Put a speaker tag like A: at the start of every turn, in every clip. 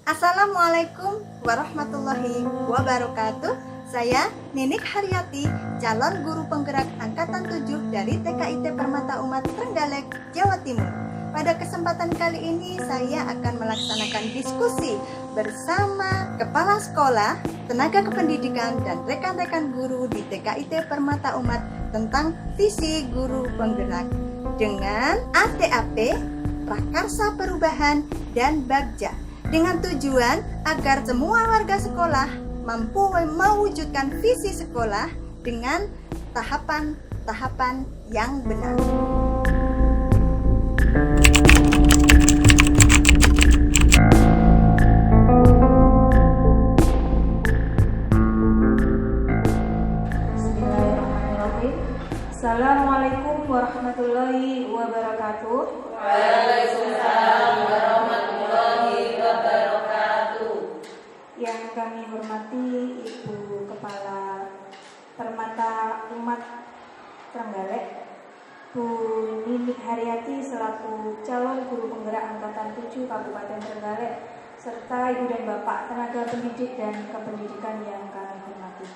A: Assalamualaikum warahmatullahi wabarakatuh. Saya Ninik Haryati, calon guru penggerak angkatan 7 dari TKIT Permata Umat Trenggalek, Jawa Timur. Pada kesempatan kali ini saya akan melaksanakan diskusi bersama kepala sekolah, tenaga kependidikan, dan rekan-rekan guru di TKIT Permata Umat tentang visi guru penggerak dengan ATAP, Prakarsa Perubahan, dan Bagja, dengan tujuan agar semua warga sekolah mampu mewujudkan visi sekolah dengan tahapan-tahapan yang benar.
B: Bismillahirrahmanirrahim. Assalamualaikum warahmatullahi wabarakatuh.
C: Waalaikumsalam warahmatullahi wabarakatuh.
B: Yang kami hormati Ibu Kepala Permata Umat Trenggalek, Bu Ninik Haryati selaku calon guru penggerak angkatan 7 Kabupaten Trenggalek, serta Ibu dan Bapak tenaga pendidik dan kependidikan yang kami hormati.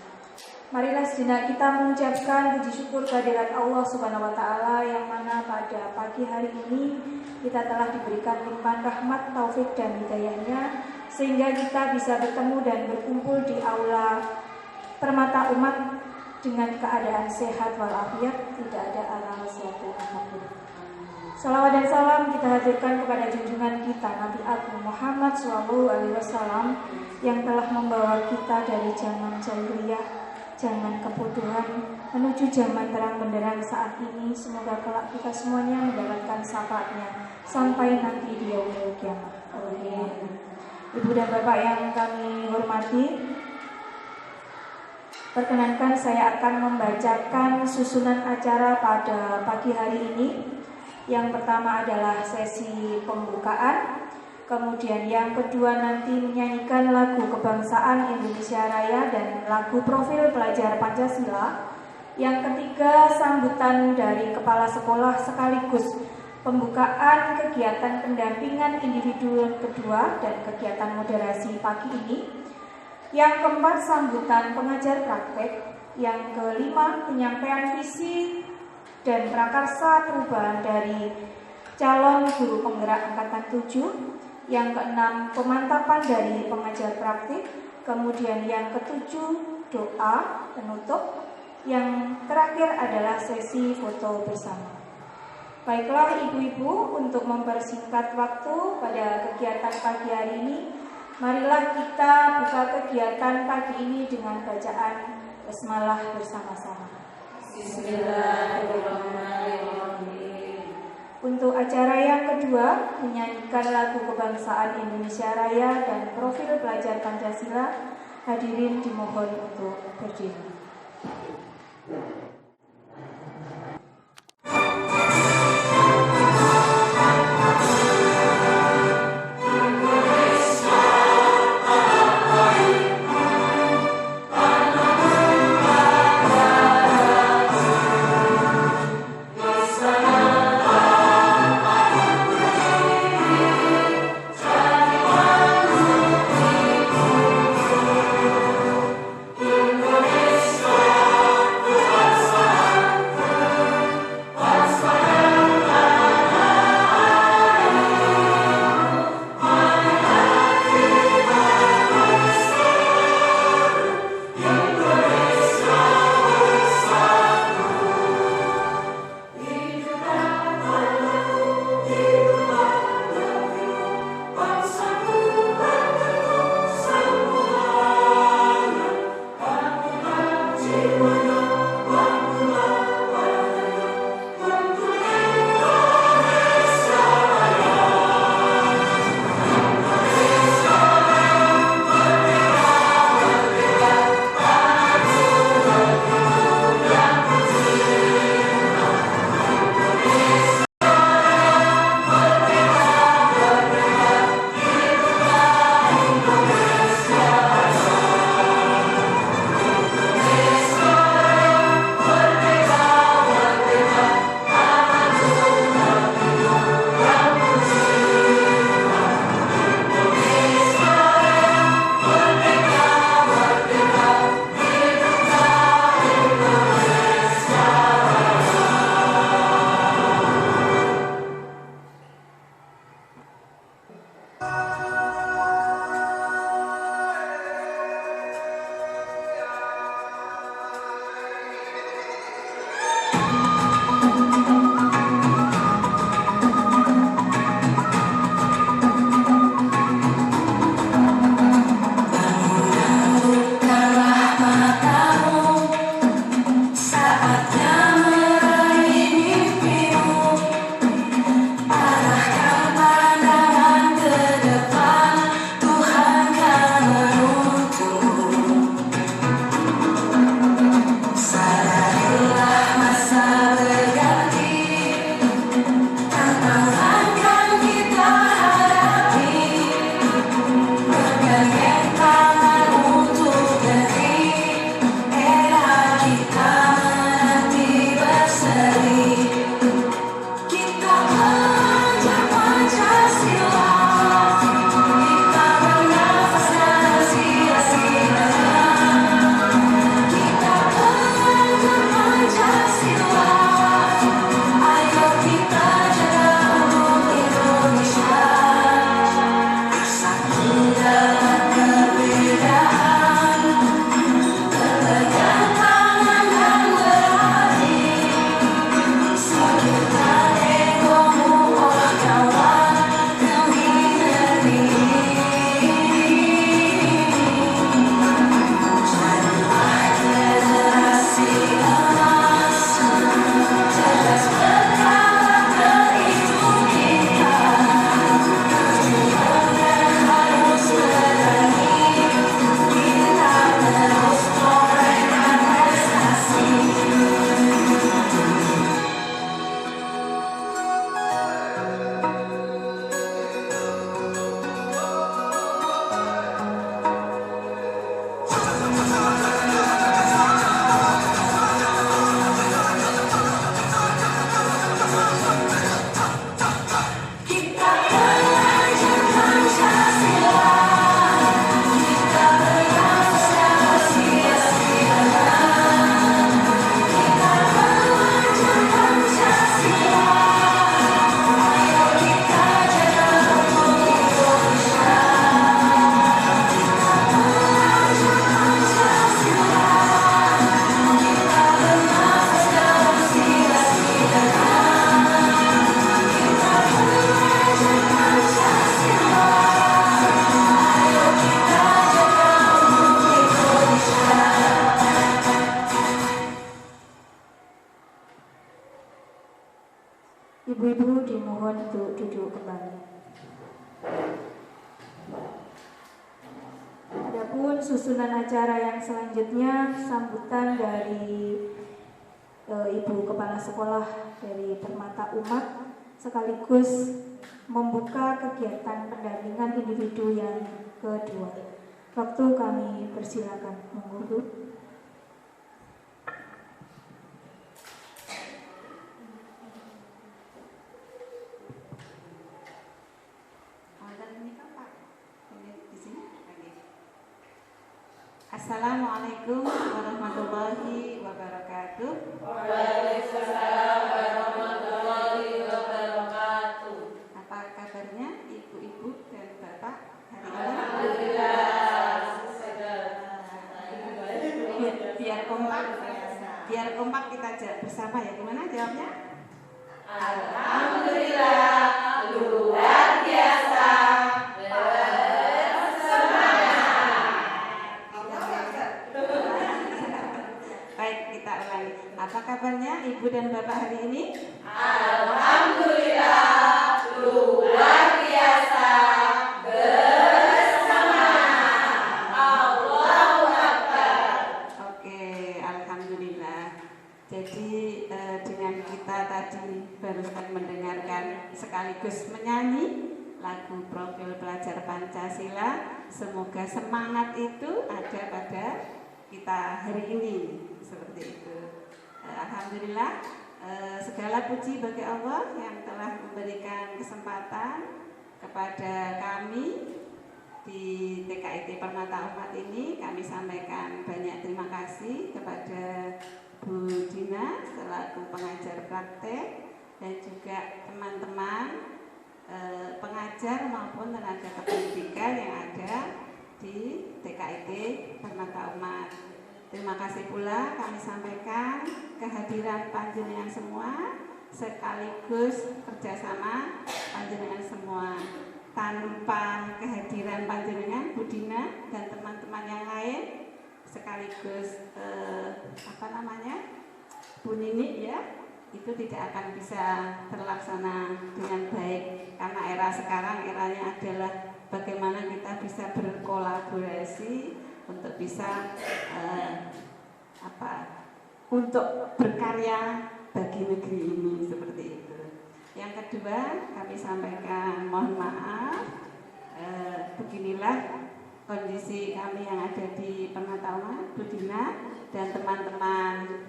B: Marilah sejenak kita mengucapkan puji syukur kehadirat Allah Subhanahu wa taala yang mana pada pagi hari ini kita telah diberikan limpahan rahmat, taufik dan hidayahnya sehingga kita bisa bertemu dan berkumpul di aula Permata Umat dengan keadaan sehat walafiat, tidak ada aral suatu apapun. Salawat dan salam kita haturkan kepada junjungan kita Nabi Agung Muhammad SAW yang telah membawa kita dari zaman jahiliyah, zaman kebodohan menuju zaman terang benderang saat ini. Semoga kelak kita semuanya mendapatkan syafaatnya sampai nanti di yaumul kiamah. Amin. Ibu dan Bapak yang kami hormati, perkenankan saya akan membacakan susunan acara pada pagi hari ini. Yang pertama adalah sesi pembukaan, kemudian yang kedua nanti menyanyikan lagu kebangsaan Indonesia Raya dan lagu profil pelajar Pancasila. Yang ketiga sambutan dari kepala sekolah sekaligus pembukaan kegiatan pendampingan individu kedua dan kegiatan moderasi pagi ini. Yang keempat sambutan pengajar praktek. Yang kelima penyampaian visi dan prakarsa perubahan dari calon guru penggerak angkatan 7. Yang keenam pemantapan dari pengajar praktik. Kemudian yang ketujuh doa penutup. Yang terakhir adalah sesi foto bersama. Baiklah ibu-ibu, untuk mempersingkat waktu pada kegiatan pagi hari ini, marilah kita buka kegiatan pagi ini dengan bacaan basmalah bersama-sama.
C: Bismillahirrahmanirrahim.
B: Untuk acara yang kedua, menyanyikan lagu kebangsaan Indonesia Raya dan profil pelajar Pancasila, hadirin dimohon untuk berdiri.
C: Indonesia
B: Ibu-ibu dimohon untuk duduk kembali. Adapun susunan acara yang selanjutnya sambutan dari Ibu Kepala Sekolah dari Permata Umat sekaligus membuka kegiatan pendampingan individu yang kedua. Waktu kami persilakan. Monggo, Bu.
D: Assalamualaikum warahmatullahi wabarakatuh.
C: Waalaikumsalam warahmatullahi wabarakatuh.
D: Apa kabarnya ibu-ibu dan bapak hari ini?
C: Alhamdulillah.
D: Biar kompak kita jawab bersama ya. Gimana jawabnya?
C: Alhamdulillah, luar biasa.
D: Baik, kita ulangi. Apa kabarnya ibu dan bapak hari ini?
C: Alhamdulillah, luar biasa. Bersemangat. Allahu Akbar.
D: Oke, alhamdulillah. Jadi dengan kita tadi barusan mendengarkan sekaligus menyanyi lagu Profil Pelajar Pancasila. Semoga semangat itu ada pada kita hari ini. Seperti itu. Alhamdulillah, segala puji bagi Allah yang telah memberikan kesempatan kepada kami di TKIT Permata Umat ini. Kami sampaikan banyak terima kasih kepada Bu Dina selaku pengajar praktek dan juga teman-teman pengajar maupun tenaga kependidikan yang ada di TKIT Permata Umat. Terima kasih pula kami sampaikan kehadiran panjenengan semua sekaligus kerjasama panjenengan semua. Tanpa kehadiran panjenengan Bu Dina dan teman-teman yang lain sekaligus Bu Nini ya, itu tidak akan bisa terlaksana dengan baik karena era sekarang eranya adalah bagaimana kita bisa berkolaborasi untuk bisa untuk berkarya bagi negeri ini seperti itu. Yang kedua kami sampaikan mohon maaf, beginilah kondisi kami yang ada di Permata Umat, Bu Dina dan teman-teman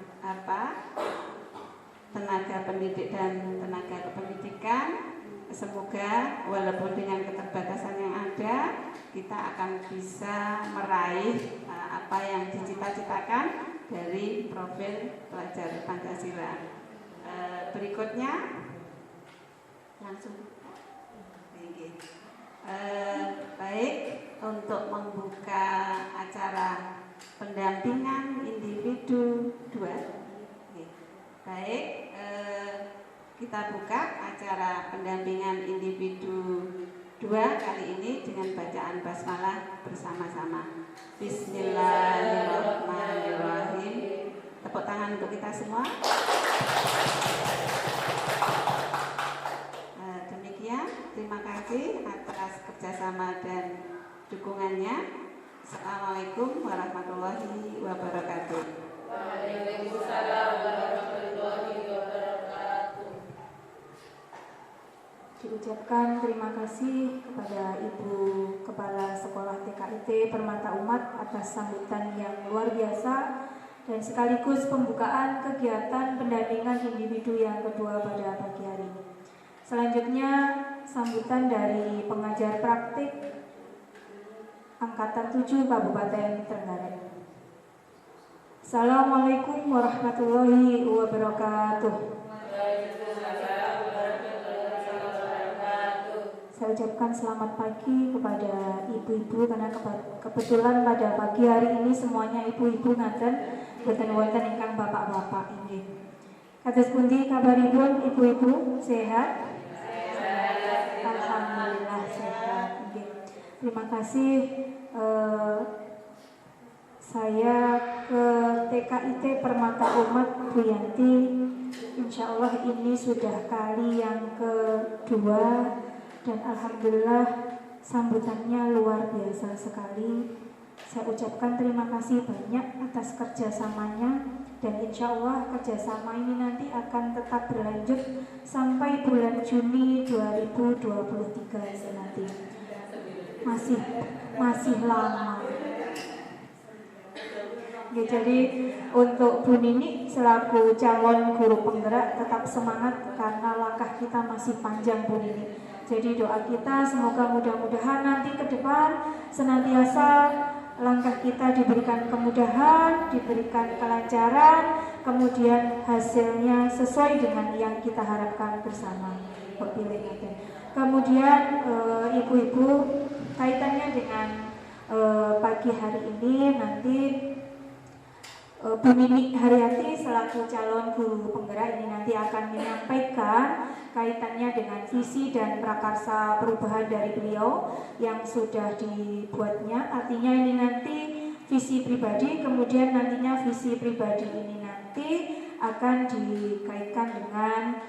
D: tenaga pendidik dan tenaga kependidikan. Semoga walaupun dengan keterbatasan yang ada, kita akan bisa meraih apa yang dicita-citakan dari Profil Pelajar Pancasila. Berikutnya langsung Baik, untuk membuka acara pendampingan individu 2. Baik, kita buka acara pendampingan individu 2 kali ini dengan bacaan basmalah bersama-sama. Bismillahirrahmanirrahim. Tepuk tangan untuk kita semua. Demikian, terima kasih atas kerjasama dan dukungannya. Assalamualaikum warahmatullahi wabarakatuh.
C: Waalaikumsalam warahmatullahi wabarakatuh.
B: Diucapkan terima kasih kepada Ibu Kepala Sekolah TKIT Permata Umat atas sambutan yang luar biasa dan sekaligus pembukaan kegiatan pendampingan individu yang kedua pada pagi hari ini. Selanjutnya sambutan dari pengajar praktik Angkatan 7 Kabupaten Trenggalek. Assalamualaikum warahmatullahi wabarakatuh. Saya ucapkan selamat pagi kepada ibu-ibu karena kebetulan pada pagi hari ini semuanya ibu-ibu ngaten boten wonten ingkang bapak-bapak inggih. Kados pundi kabaripun ibu-ibu sehat? Alhamdulillah sehat inggih. Terima kasih saya ke TKIT Permata Umat Bu Yanti. Insya Allah ini sudah kali yang kedua dan alhamdulillah sambutannya luar biasa sekali. Saya ucapkan terima kasih banyak atas kerjasamanya dan insya Allah kerjasama ini nanti akan tetap berlanjut sampai bulan Juni 2023 ini nanti. Masih lama. Ya, jadi untuk Bu Nini selaku calon guru penggerak tetap semangat karena langkah kita masih panjang Bu Nini. Jadi doa kita semoga mudah-mudahan nanti ke depan senantiasa langkah kita diberikan kemudahan, diberikan kelancaran, kemudian hasilnya sesuai dengan yang kita harapkan bersama. Kemudian ibu-ibu kaitannya dengan pagi hari ini nanti Bu Nini Haryati selaku calon guru penggerak ini nanti akan menyampaikan kaitannya dengan visi dan prakarsa perubahan dari beliau yang sudah dibuatnya. Artinya ini nanti visi pribadi, kemudian nantinya visi pribadi ini nanti akan dikaitkan dengan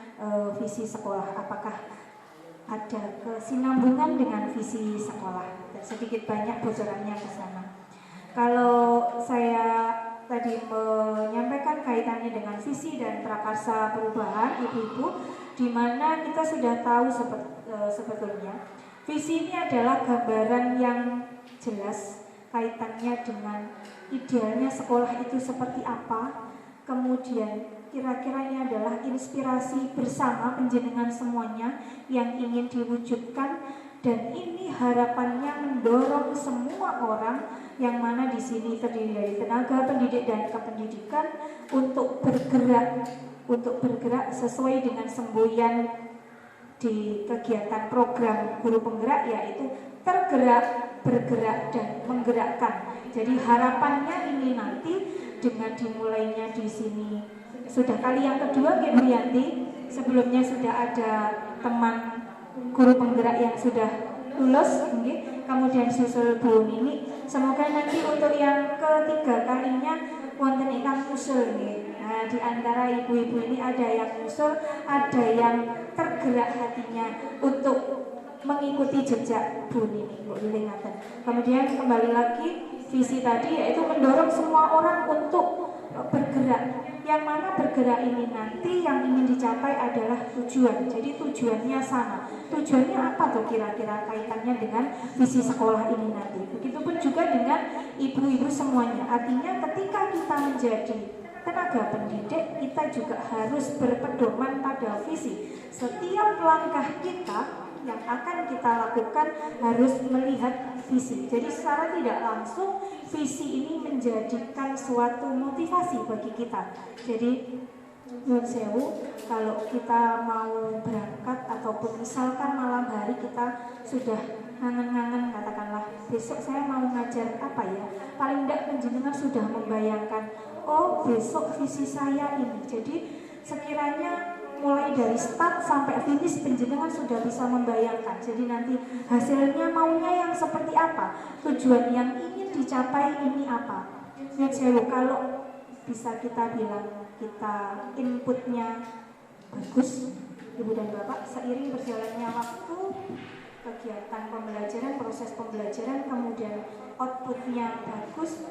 B: visi sekolah. Apakah ada kesinambungan dengan visi sekolah? Dan sedikit banyak bocorannya ke sana. Kalau saya tadi menyampaikan kaitannya dengan visi dan prakarsa perubahan ibu-ibu, di mana kita sudah tahu sebetulnya visi ini adalah gambaran yang jelas kaitannya dengan idealnya sekolah itu seperti apa, kemudian kira-kira ini adalah inspirasi bersama penjenengan semuanya yang ingin diwujudkan, dan ini harapannya mendorong semua orang yang mana di sini terdiri dari tenaga pendidik dan kependidikan untuk bergerak sesuai dengan semboyan di kegiatan program guru penggerak, yaitu tergerak, bergerak, dan menggerakkan. Jadi harapannya ini nanti dengan dimulainya di sini sudah kali yang kedua Bu Yanti. Sebelumnya sudah ada teman guru penggerak yang sudah lulus, kemudian susul Bu Nini. Semoga nanti untuk yang ketiga kalinya wonten ingkang usul nggih. Nah, di antara ibu-ibu ini ada yang usul, ada yang tergerak hatinya untuk mengikuti jejak Bu Nini. Kemudian kembali lagi visi tadi yaitu mendorong semua orang untuk bergerak. Yang mana bergerak ini nanti yang ingin dicapai adalah tujuan. Jadi tujuannya sama. Tujuannya apa tuh kira-kira kaitannya dengan visi sekolah ini nanti? Begitupun juga dengan ibu-ibu semuanya. Artinya ketika kita menjadi tenaga pendidik, kita juga harus berpedoman pada visi. Setiap langkah kita yang akan kita lakukan harus melihat visi. Jadi secara tidak langsung visi ini menjadikan suatu motivasi bagi kita. Jadi nyuwun sewu, kalau kita mau berangkat ataupun misalkan malam hari kita sudah ngangen-ngangen katakanlah besok saya mau ngajar apa ya, paling tidak penjenengan sudah membayangkan, oh besok visi saya ini. Jadi sekiranya mulai dari start sampai finish penjenengan sudah bisa membayangkan. Jadi nanti hasilnya maunya yang seperti apa, tujuan yang ingin dicapai ini apa. Kalau bisa kita bilang kita inputnya bagus, Ibu dan Bapak, seiring berjalannya waktu, kegiatan pembelajaran, proses pembelajaran, kemudian outputnya bagus,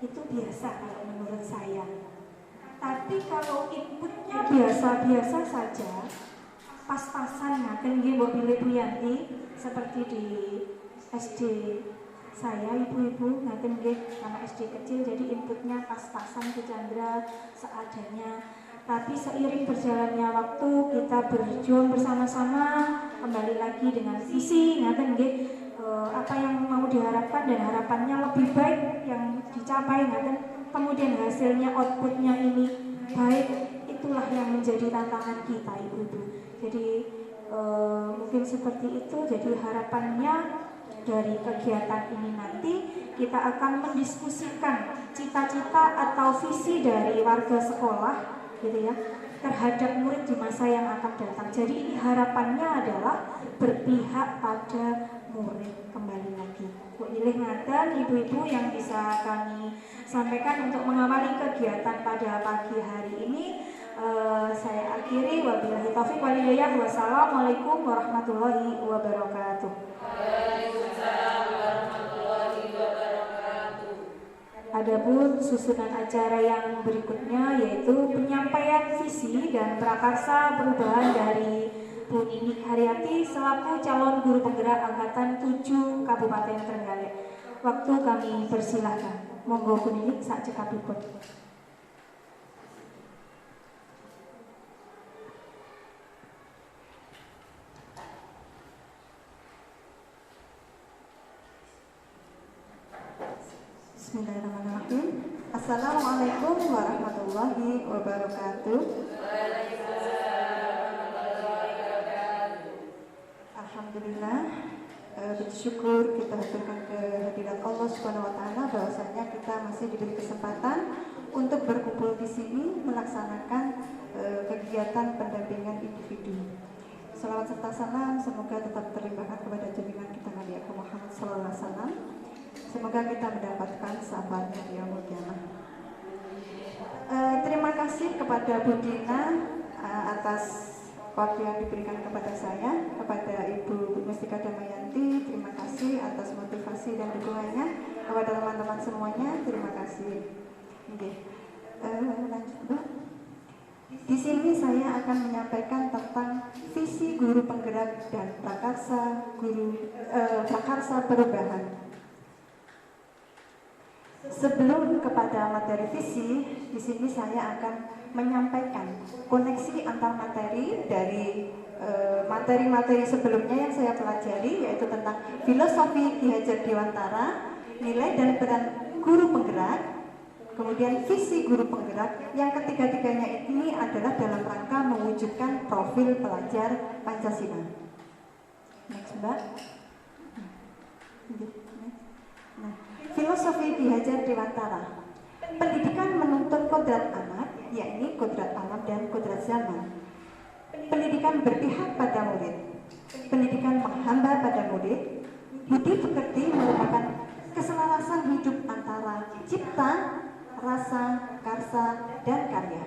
B: itu biasa kalau menurut saya. Tapi kalau inputnya biasa-biasa saja, pas-pasan ngaten nggih mbok pilih Bu Yanti, seperti di SD saya, ibu-ibu ngaten nggih, anak SD kecil, jadi inputnya pas-pasan Bu Chandra seadanya. Tapi seiring berjalannya waktu, kita berjuang bersama-sama, kembali lagi dengan visi ngaten nggih, apa yang mau diharapkan dan harapannya lebih baik yang dicapai ngaten. Kemudian hasilnya, outputnya ini baik, itulah yang menjadi tantangan kita ibu-ibu. Jadi mungkin seperti itu. Jadi harapannya dari kegiatan ini nanti kita akan mendiskusikan cita-cita atau visi dari warga sekolah gitu ya, terhadap murid di masa yang akan datang. Jadi ini harapannya adalah berpihak pada murid kembali lagi. Bu Nilih ngaten ibu-ibu yang bisa kami sampaikan untuk mengawali kegiatan pada pagi hari ini. Saya akhiri, wabillahi taufiq wal hidayah. Wassalamualaikum warahmatullahi wabarakatuh.
C: Waalaikumsalam warahmatullahi wabarakatuh.
B: Adapun susunan acara yang berikutnya yaitu penyampaian visi dan prakarsa perubahan dari Bu Ninik Haryati selaku calon guru penggerak angkatan 7 Kabupaten Trenggalek. Waktu kami persilahkan. Monggo Bu Ninik sak cekapipun.
A: Bismillahirrahmanirrahim. Assalamualaikum warahmatullahi wabarakatuh. Alhamdulillah, bersyukur kita haturkan kehadirat Allah Subhanahu wa taala bahwasanya kita masih diberi kesempatan untuk berkumpul di sini melaksanakan kegiatan pendampingan individu. Salawat serta salam semoga tetap terlimpahkan kepada junjungan kita Nabi Muhammad sallallahu alaihi wasallam. Semoga kita mendapatkan syafaatnya di yaumul qiyamah. Terima kasih kepada Bu Dina atas waktu yang diberikan kepada saya, kepada Ibu Mustika Damayanti, terima kasih atas motivasi dan dukungannya, kepada teman-teman semuanya, terima kasih. Oke. Lanjut, Bu. Di sini saya akan menyampaikan tentang visi guru penggerak dan prakarsa perubahan. Sebelum kepada materi visi, di sini saya akan menyampaikan koneksi antar materi dari materi-materi sebelumnya yang saya pelajari, yaitu tentang filosofi Ki Hajar Dewantara, nilai dan peran guru penggerak, kemudian visi guru penggerak. Yang ketiga-tiganya ini adalah dalam rangka mewujudkan profil pelajar Pancasila. Next, Mbak. Nah, filosofi Ki Hajar Dewantara. Pendidikan menuntut kodrat amat, yakni kodrat alam dan kodrat zaman. Pendidikan berpihak pada murid. Pendidikan menghamba pada murid. Budi pekerti merupakan keselarasan hidup antara cipta, rasa, karsa, dan karya.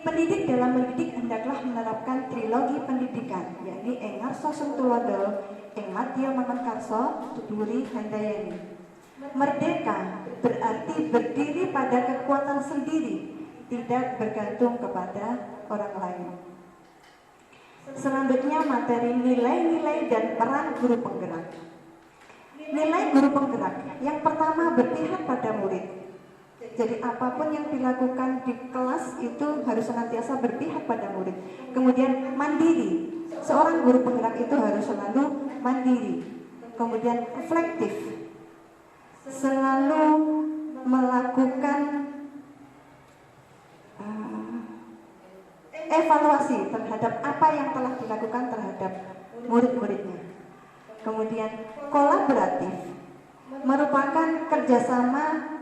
A: Pendidik dalam mendidik hendaklah menerapkan trilogi pendidikan, yakni Engar Sosung Tulodo, Engmatio Mangan Karso, Tuduri Handayani. Merdeka berarti berdiri pada kekuatan sendiri, tidak bergantung kepada orang lain. Selanjutnya materi nilai-nilai dan peran guru penggerak. Nilai guru penggerak yang pertama berpihak pada murid. Jadi apapun yang dilakukan di kelas itu harus senantiasa berpihak pada murid. Kemudian mandiri. Seorang guru penggerak itu harus selalu mandiri. Kemudian reflektif. Selalu melakukan evaluasi terhadap apa yang telah dilakukan terhadap murid-muridnya. Kemudian kolaboratif merupakan kerjasama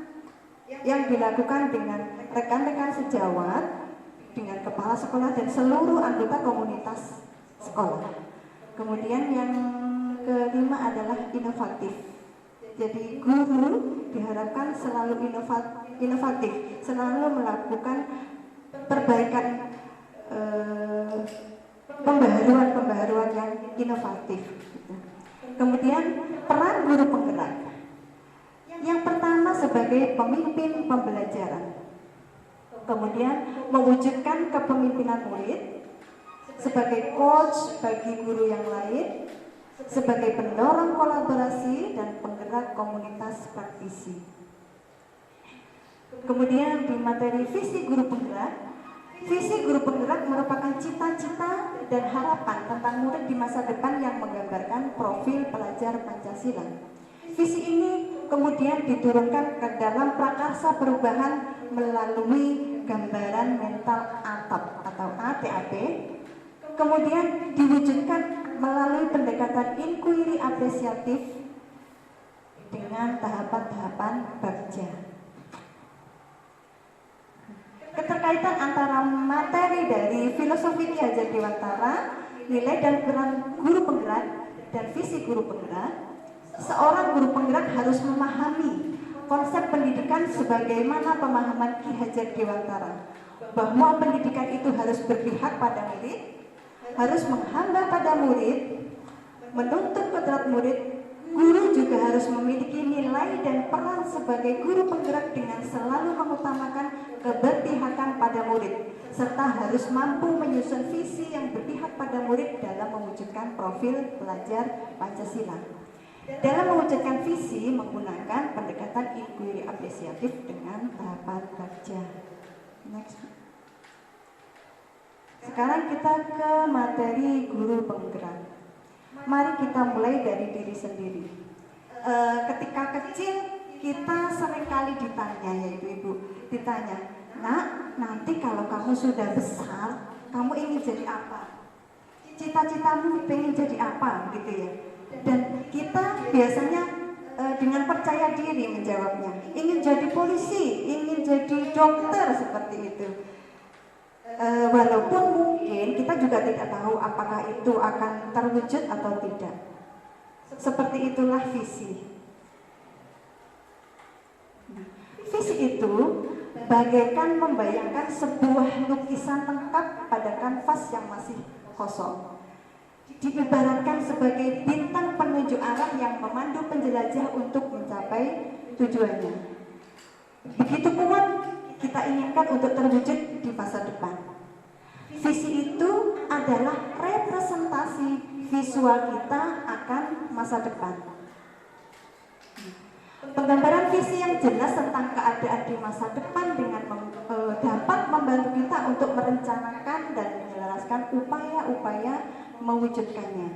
A: yang dilakukan dengan rekan-rekan sejawat, dengan kepala sekolah dan seluruh anggota komunitas sekolah. Kemudian yang kelima adalah inovatif. Jadi guru diharapkan selalu inovatif, selalu melakukan perbaikan, pembaharuan yang inovatif. Kemudian peran guru penggerak. Yang pertama sebagai pemimpin pembelajaran. Kemudian mewujudkan kepemimpinan murid sebagai coach bagi guru yang lain, sebagai pendorong kolaborasi dan penggerak komunitas praktisi. Kemudian di materi visi guru penggerak merupakan cita-cita dan harapan tentang murid di masa depan yang menggambarkan profil pelajar Pancasila. Visi ini kemudian diturunkan ke dalam prakarsa perubahan melalui gambaran mental ATAP atau ATAP, kemudian diwujudkan melalui pendekatan inquiry apresiatif dengan tahapan-tahapan bagja. Keterkaitan antara materi dari filosofi Ki Hajar Dewantara, nilai dan peran guru penggerak, dan visi guru penggerak. Seorang guru penggerak harus memahami konsep pendidikan sebagaimana pemahaman Ki Hajar Dewantara, bahwa pendidikan itu harus berpihak pada murid, harus menghamba pada murid, menuntut kodrat murid. Guru juga harus memiliki nilai dan peran sebagai guru penggerak dengan selalu mengutamakan keberpihakan pada murid, serta harus mampu menyusun visi yang berpihak pada murid dalam mewujudkan profil pelajar Pancasila. Dalam mewujudkan visi menggunakan pendekatan inquiry apresiatif dengan tahapan bagja. Next. Sekarang kita ke materi guru penggerak. Mari kita mulai dari diri sendiri. Ketika kecil kita seringkali ditanya, ya ibu-ibu, ditanya, "Nak, nanti kalau kamu sudah besar, kamu ingin jadi apa? Cita-citamu ingin jadi apa?" gitu ya. Dan kita biasanya dengan percaya diri menjawabnya, ingin jadi polisi, ingin jadi dokter, seperti itu. Walaupun mungkin kita juga tidak tahu apakah itu akan terwujud atau tidak. Seperti itulah visi. Visi itu bagaikan membayangkan sebuah lukisan lengkap pada kanvas yang masih kosong. Diibaratkan sebagai bintang penunjuk arah yang memandu penjelajah untuk mencapai tujuannya. Begitu kuat kita inginkan untuk terwujud di masa depan. Visi itu adalah representasi visual kita akan masa depan. Penggambaran visi yang jelas tentang keadaan di masa depan dengan dapat membantu kita untuk merencanakan dan menyelaraskan upaya-upaya mewujudkannya.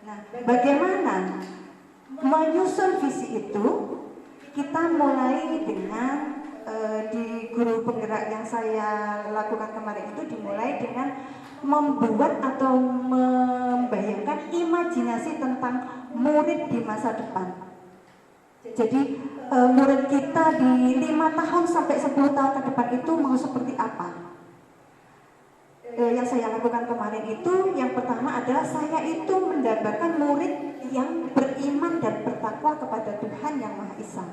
A: Nah, bagaimana menyusun visi itu? Kita mulai dengan di guru penggerak yang saya lakukan kemarin itu dimulai dengan membuat atau membayangkan imajinasi tentang murid di masa depan. Jadi murid kita di 5 tahun sampai 10 tahun ke depan itu mau seperti apa? Yang saya lakukan kemarin itu yang pertama adalah saya itu mendambakan murid yang beriman dan bertakwa kepada Tuhan Yang Maha Esa.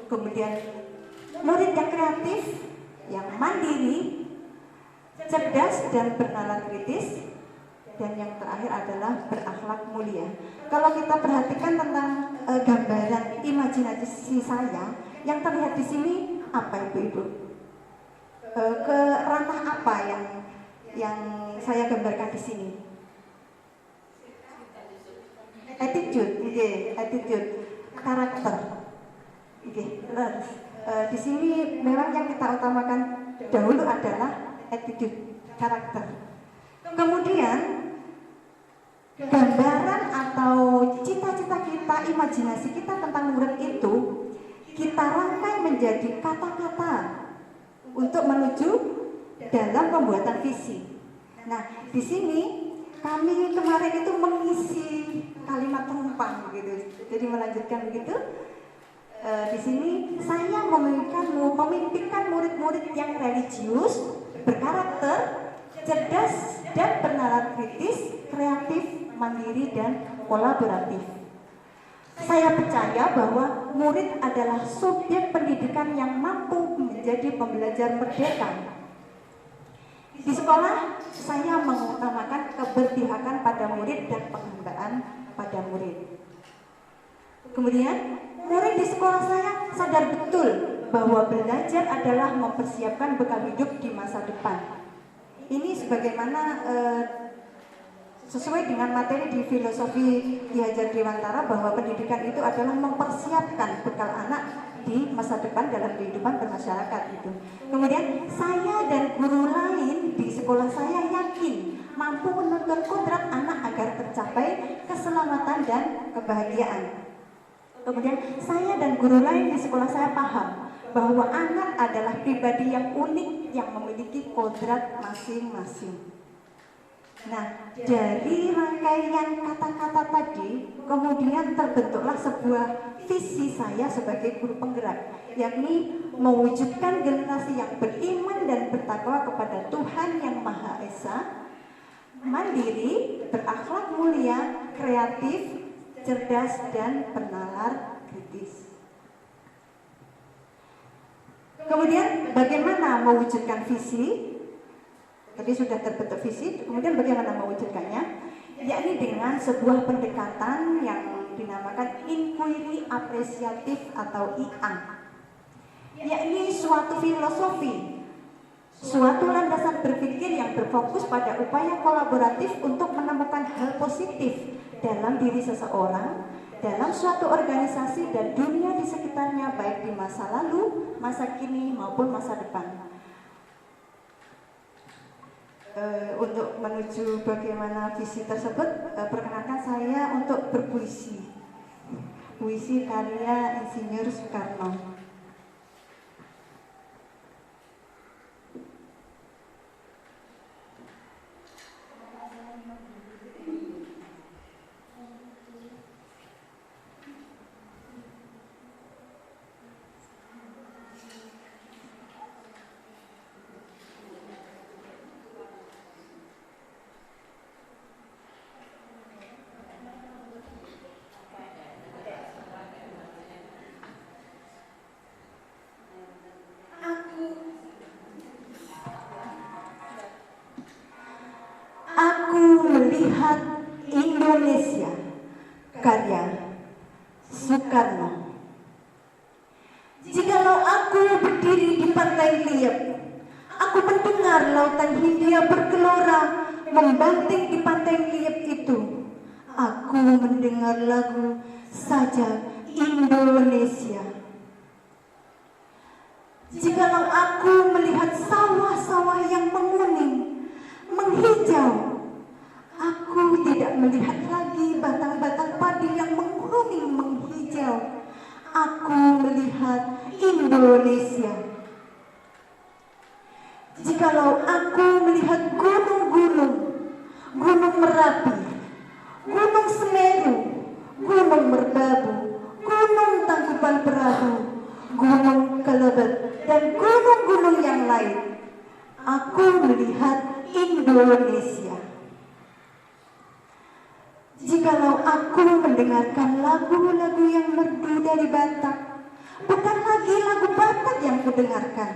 A: Kemudian murid yang kreatif, yang mandiri, cerdas dan bernalar kritis, dan yang terakhir adalah berakhlak mulia. Kalau kita perhatikan tentang gambaran imajinasi saya, yang terlihat di sini apa ibu-ibu? Ke ranah apa yang saya gambarkan di sini? Attitude, karakter. Di sini memang yang kita utamakan dahulu adalah attitude, karakter. Kemudian gambaran atau cita-cita kita, imajinasi kita tentang murid itu kita rangkai menjadi kata-kata untuk menuju dalam pembuatan visi. Nah, di sini kami kemarin itu mengisi kalimat rempang begitu. Jadi melanjutkan begitu. Di sini saya memimpinkan murid-murid yang religius, berkarakter, cerdas dan bernalar kritis, kreatif, mandiri dan kolaboratif. Saya percaya bahwa murid adalah subjek pendidikan yang mampu menjadi pembelajar merdeka. Di sekolah, saya mengutamakan keberpihakan pada murid dan penghambaan pada murid. Kemudian, murid di sekolah saya sadar betul bahwa belajar adalah mempersiapkan bekal hidup di masa depan. Ini sebagaimana sesuai dengan materi di filosofi Ki Hajar Dewantara bahwa pendidikan itu adalah mempersiapkan bekal anak di masa depan dalam kehidupan bermasyarakat itu. Kemudian saya dan guru lain di sekolah saya yakin mampu menuntun kodrat anak agar tercapai keselamatan dan kebahagiaan. Kemudian saya dan guru lain di sekolah saya paham bahwa anak adalah pribadi yang unik yang memiliki kodrat masing-masing. Nah, dari rangkaian kata-kata tadi, kemudian terbentuklah sebuah visi saya sebagai guru penggerak, yakni mewujudkan generasi yang beriman dan bertakwa kepada Tuhan Yang Maha Esa, mandiri, berakhlak mulia, kreatif, cerdas, dan bernalar kritis. Kemudian bagaimana mewujudkan visi? Tadi sudah terbentuk visi, kemudian bagaimana mewujudkannya? Yakni dengan sebuah pendekatan yang dinamakan inquiry apresiatif atau IAM, yakni suatu filosofi, suatu landasan berpikir yang berfokus pada upaya kolaboratif untuk menemukan hal positif dalam diri seseorang, dalam suatu organisasi dan dunia di sekitarnya, baik di masa lalu, masa kini maupun masa depan. Untuk menuju bagaimana visi tersebut, perkenalkan saya untuk berpuisi. Puisi karya Insinyur Soekarno. Aku melihat Indonesia, karya Soekarno. Jikalau aku berdiri di pantai Liep, aku mendengar lautan Hindia bergelora membanting di pantai Liep itu. Aku mendengar lagu Sajak Indonesia. Jikalau aku melihat sawah-sawah yang menguning, menghijau, aku tidak melihat lagi batang-batang padi yang menguning menghijau. Aku melihat Indonesia. Jikalau aku melihat gunung-gunung, Gunung Merapi, Gunung Semeru, Gunung Merbabu, Gunung Tangkuban Perahu, Gunung Kelebet, dan gunung-gunung yang lain, aku melihat Indonesia. Jikalau aku mendengarkan lagu-lagu yang merdu dari Batak, bukan lagi lagu Batak yang kudengarkan,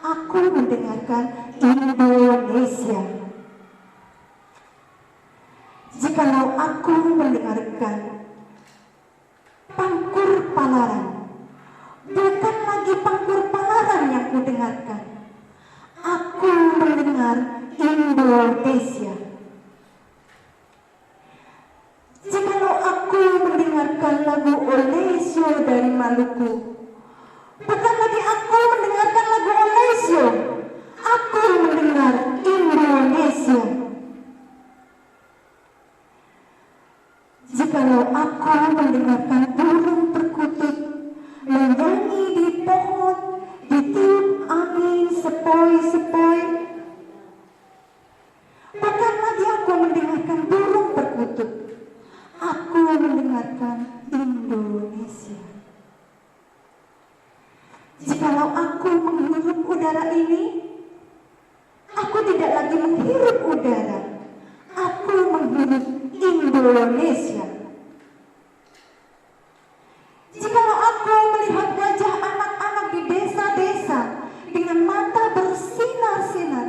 A: aku mendengarkan Indonesia. Jikalau aku mendengarkan Pangkur Palaran, bukan lagi Pangkur Palaran yang kudengarkan, aku mendengar Indonesia. Jikalau aku mendengarkan lagu Olesyo dari Maluku, bukan lagi aku mendengarkan lagu Olesyo, aku mendengar Indonesia. Jikalau aku mendengarkan burung perkutut menyanyi di pohon, ditiup angin sepoi-sepoi, bukan lagi aku mendengarkan Indonesia. Jikalau aku menghirup udara ini, aku tidak lagi menghirup udara, aku menghirup Indonesia. Jikalau aku melihat wajah anak-anak di desa-desa dengan mata bersinar-sinar,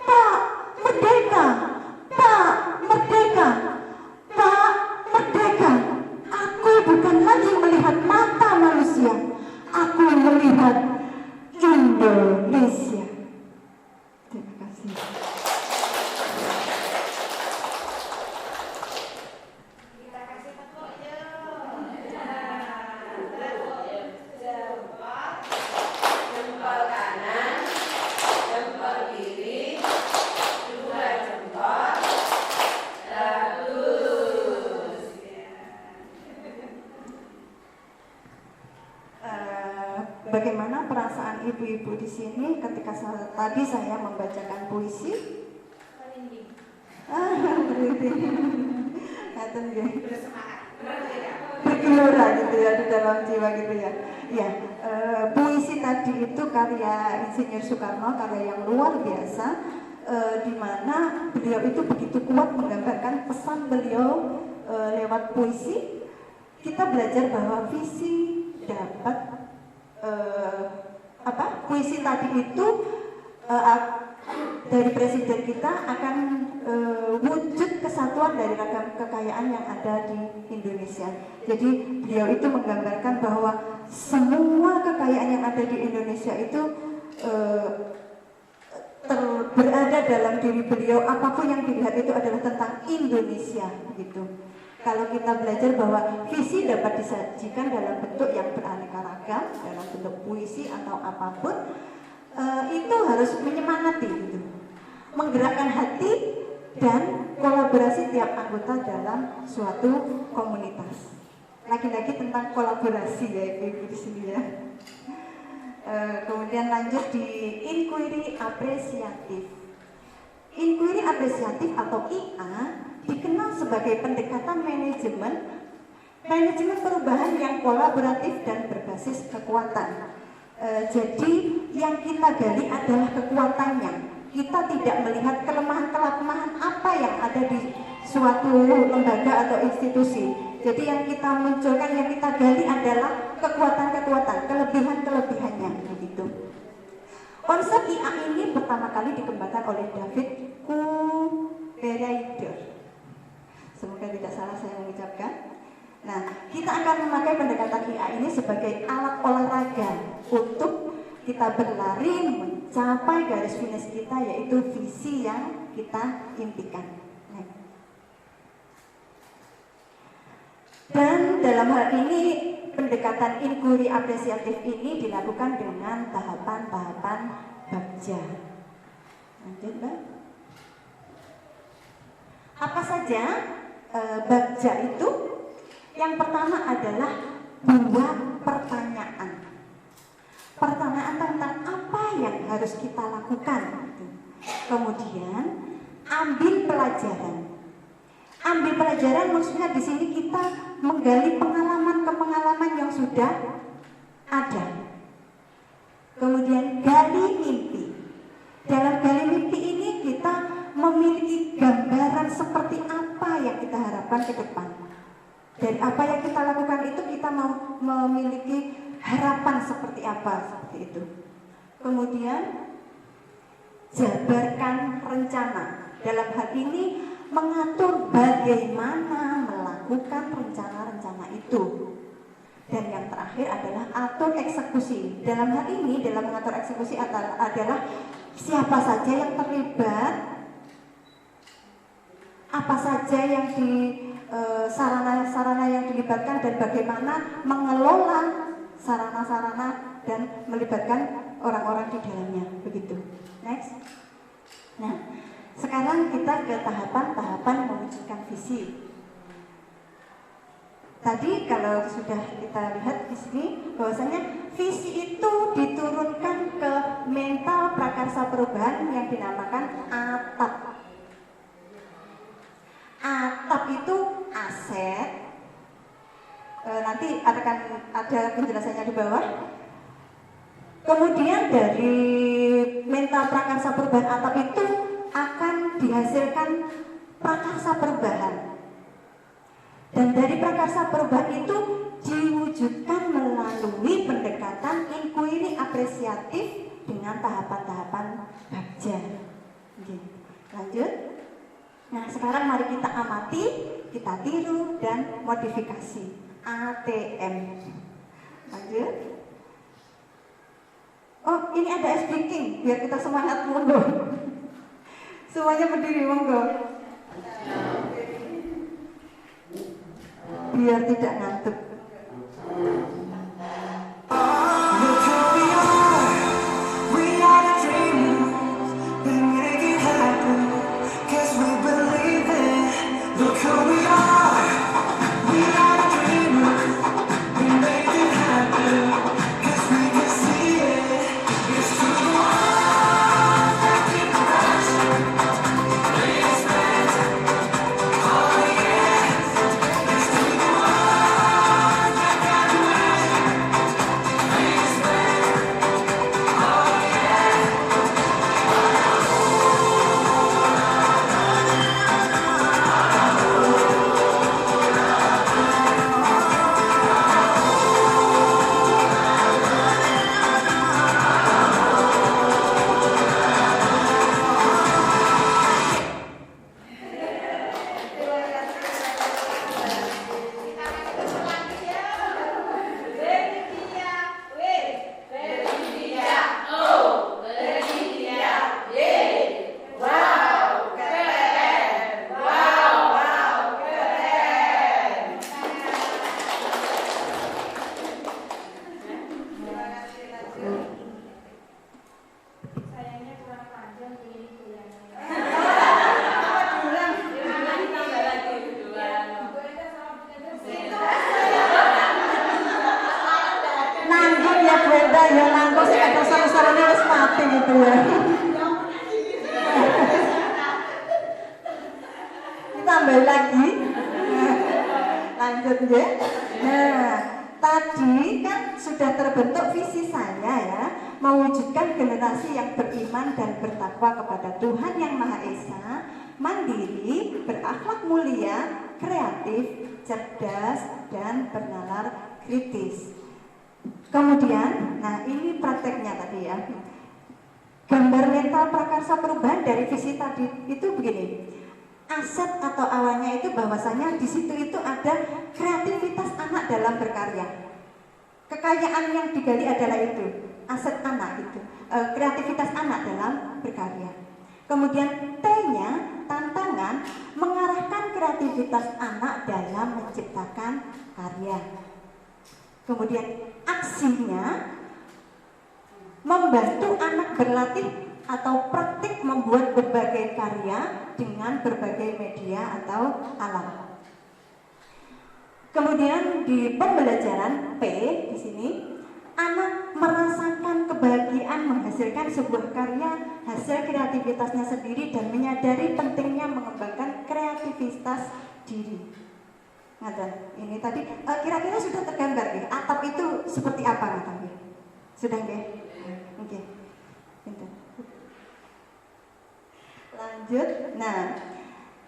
A: Pak Merdeka, Pak Merdeka, Pak Merdeka, aku bukan lagi melihat mata manusia, aku melihat Indonesia. Terima kasih.
C: Jempol kanan, jempol kiri, dua jempol, bagus.
A: Bagaimana perasaan ibu-ibu di sini ketika tadi saya membacakan puisi? Merinding. Ngaten nggih. Bergelora gitu ya di dalam jiwa gitu ya. Ya, puisi tadi itu karya Insinyur Soekarno, karya yang luar biasa, di mana beliau itu begitu kuat menggambarkan pesan beliau lewat puisi. Kita belajar bahwa visi dapat puisi tadi itu dari presiden kita akan wujud kesatuan dari ragam kekayaan yang ada di Indonesia. Jadi beliau itu menggambarkan bahwa semua kekayaan yang ada di Indonesia itu berada dalam diri beliau. Apapun yang dilihat itu adalah tentang Indonesia, gitu. Kalau kita belajar bahwa visi dapat disajikan dalam bentuk yang beraneka ragam, dalam bentuk puisi atau apapun, itu harus menyemangati, gitu, menggerakkan hati dan kolaborasi tiap anggota dalam suatu komunitas. Lagi-lagi tentang kolaborasi ya ibu di sini ya. Kemudian lanjut di inquiry apresiatif. Inquiry apresiatif atau IA dikenal sebagai pendekatan manajemen perubahan yang kolaboratif dan berbasis kekuatan. Jadi yang kita gali adalah kekuatannya. Kita tidak melihat kelemahan-kelemahan apa yang ada di suatu lembaga atau institusi. Jadi yang kita munculkan, yang kita gali adalah kekuatan-kekuatan, kelebihan-kelebihannya, begitu. Konsep IA ini pertama kali dikembangkan oleh David Kuhreider. Semoga tidak salah saya mengucapkan. Nah, kita akan memakai pendekatan IA ini sebagai alat olahraga untuk kita berlari mencapai garis finish kita, yaitu visi yang kita impikan. Dan dalam hal ini pendekatan inquiry apresiatif ini dilakukan dengan tahapan-tahapan bagja. Lanjut, Mbak. Apa saja bagja itu? Yang pertama adalah buat pertanyaan. Pertanyaan tentang apa yang harus kita lakukan. Kemudian ambil pelajaran. Ambil pelajaran maksudnya di sini kita menggali pengalaman yang sudah ada. Kemudian gali mimpi. Dalam gali mimpi ini kita memiliki gambaran seperti apa yang kita harapkan ke depan. Dari apa yang kita lakukan itu kita memiliki harapan seperti apa, seperti itu. Kemudian jabarkan rencana. Dalam hal ini mengatur bagaimana melakukan rencana-rencana itu. Dan yang terakhir adalah atur eksekusi. Dalam hal ini, dalam mengatur eksekusi adalah siapa saja yang terlibat, apa saja yang sarana-sarana yang dilibatkan, dan bagaimana mengelola sarana-sarana dan melibatkan orang-orang di dalamnya, begitu. Next. Nah, sekarang kita ke tahapan-tahapan mewujudkan visi. Tadi kalau sudah kita lihat di sini bahwasanya visi itu diturunkan ke mental prakarsa perubahan yang dinamakan ATAP. ATAP itu aset, Nanti akan ada penjelasannya di bawah. Kemudian dari mental prakarsa perubahan atap itu akan dihasilkan prakarsa perubahan. Dan dari prakarsa perubahan itu diwujudkan melalui pendekatan inquiry apresiatif dengan tahapan-tahapan bagja. Oke, lanjut. Nah, sekarang mari kita amati, kita tiru dan modifikasi. ATM. Lanjut. Oh, ini ada speaking, biar kita semangat, monggo. Semuanya berdiri, monggo. Biar tidak ngantuk. Tambah lagi. Lanjut ya. Nah, tadi kan sudah terbentuk visi saya ya, mewujudkan generasi yang beriman dan bertakwa kepada Tuhan yang Maha Esa, mandiri, berakhlak mulia, kreatif, cerdas, dan bernalar kritis. Kemudian, nah ini prakteknya tadi ya. Gambar mental prakarsa perubahan dari visi tadi itu begini. Aset atau awannya itu bahwasanya di situ itu ada kreativitas anak dalam berkarya. Kekayaan yang digali adalah itu, aset anak itu, kreativitas anak dalam berkarya. Kemudian T-nya, tantangan, mengarahkan kreativitas anak dalam menciptakan karya. Kemudian aksinya, membantu anak berlatih atau praktik membuat berbagai karya dengan berbagai media atau alat. Kemudian di pembelajaran P di sini, anak merasakan kebahagiaan menghasilkan sebuah karya hasil kreativitasnya sendiri dan menyadari pentingnya mengembangkan kreativitas diri. Nah, ini tadi kira-kira sudah tergambar ya, atap itu seperti apa tadi? Sudah ya? Oke. Bentar. Lanjut. Nah,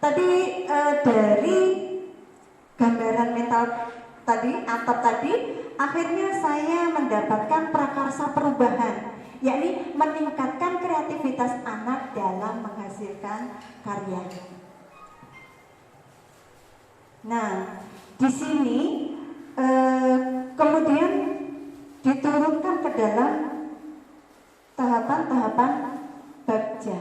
A: tadi dari gambaran mental tadi, atap tadi, akhirnya saya mendapatkan prakarsa perubahan, yakni meningkatkan kreativitas anak dalam menghasilkan karya. Nah, di sini kemudian diturunkan ke dalam tahapan-tahapan bagja.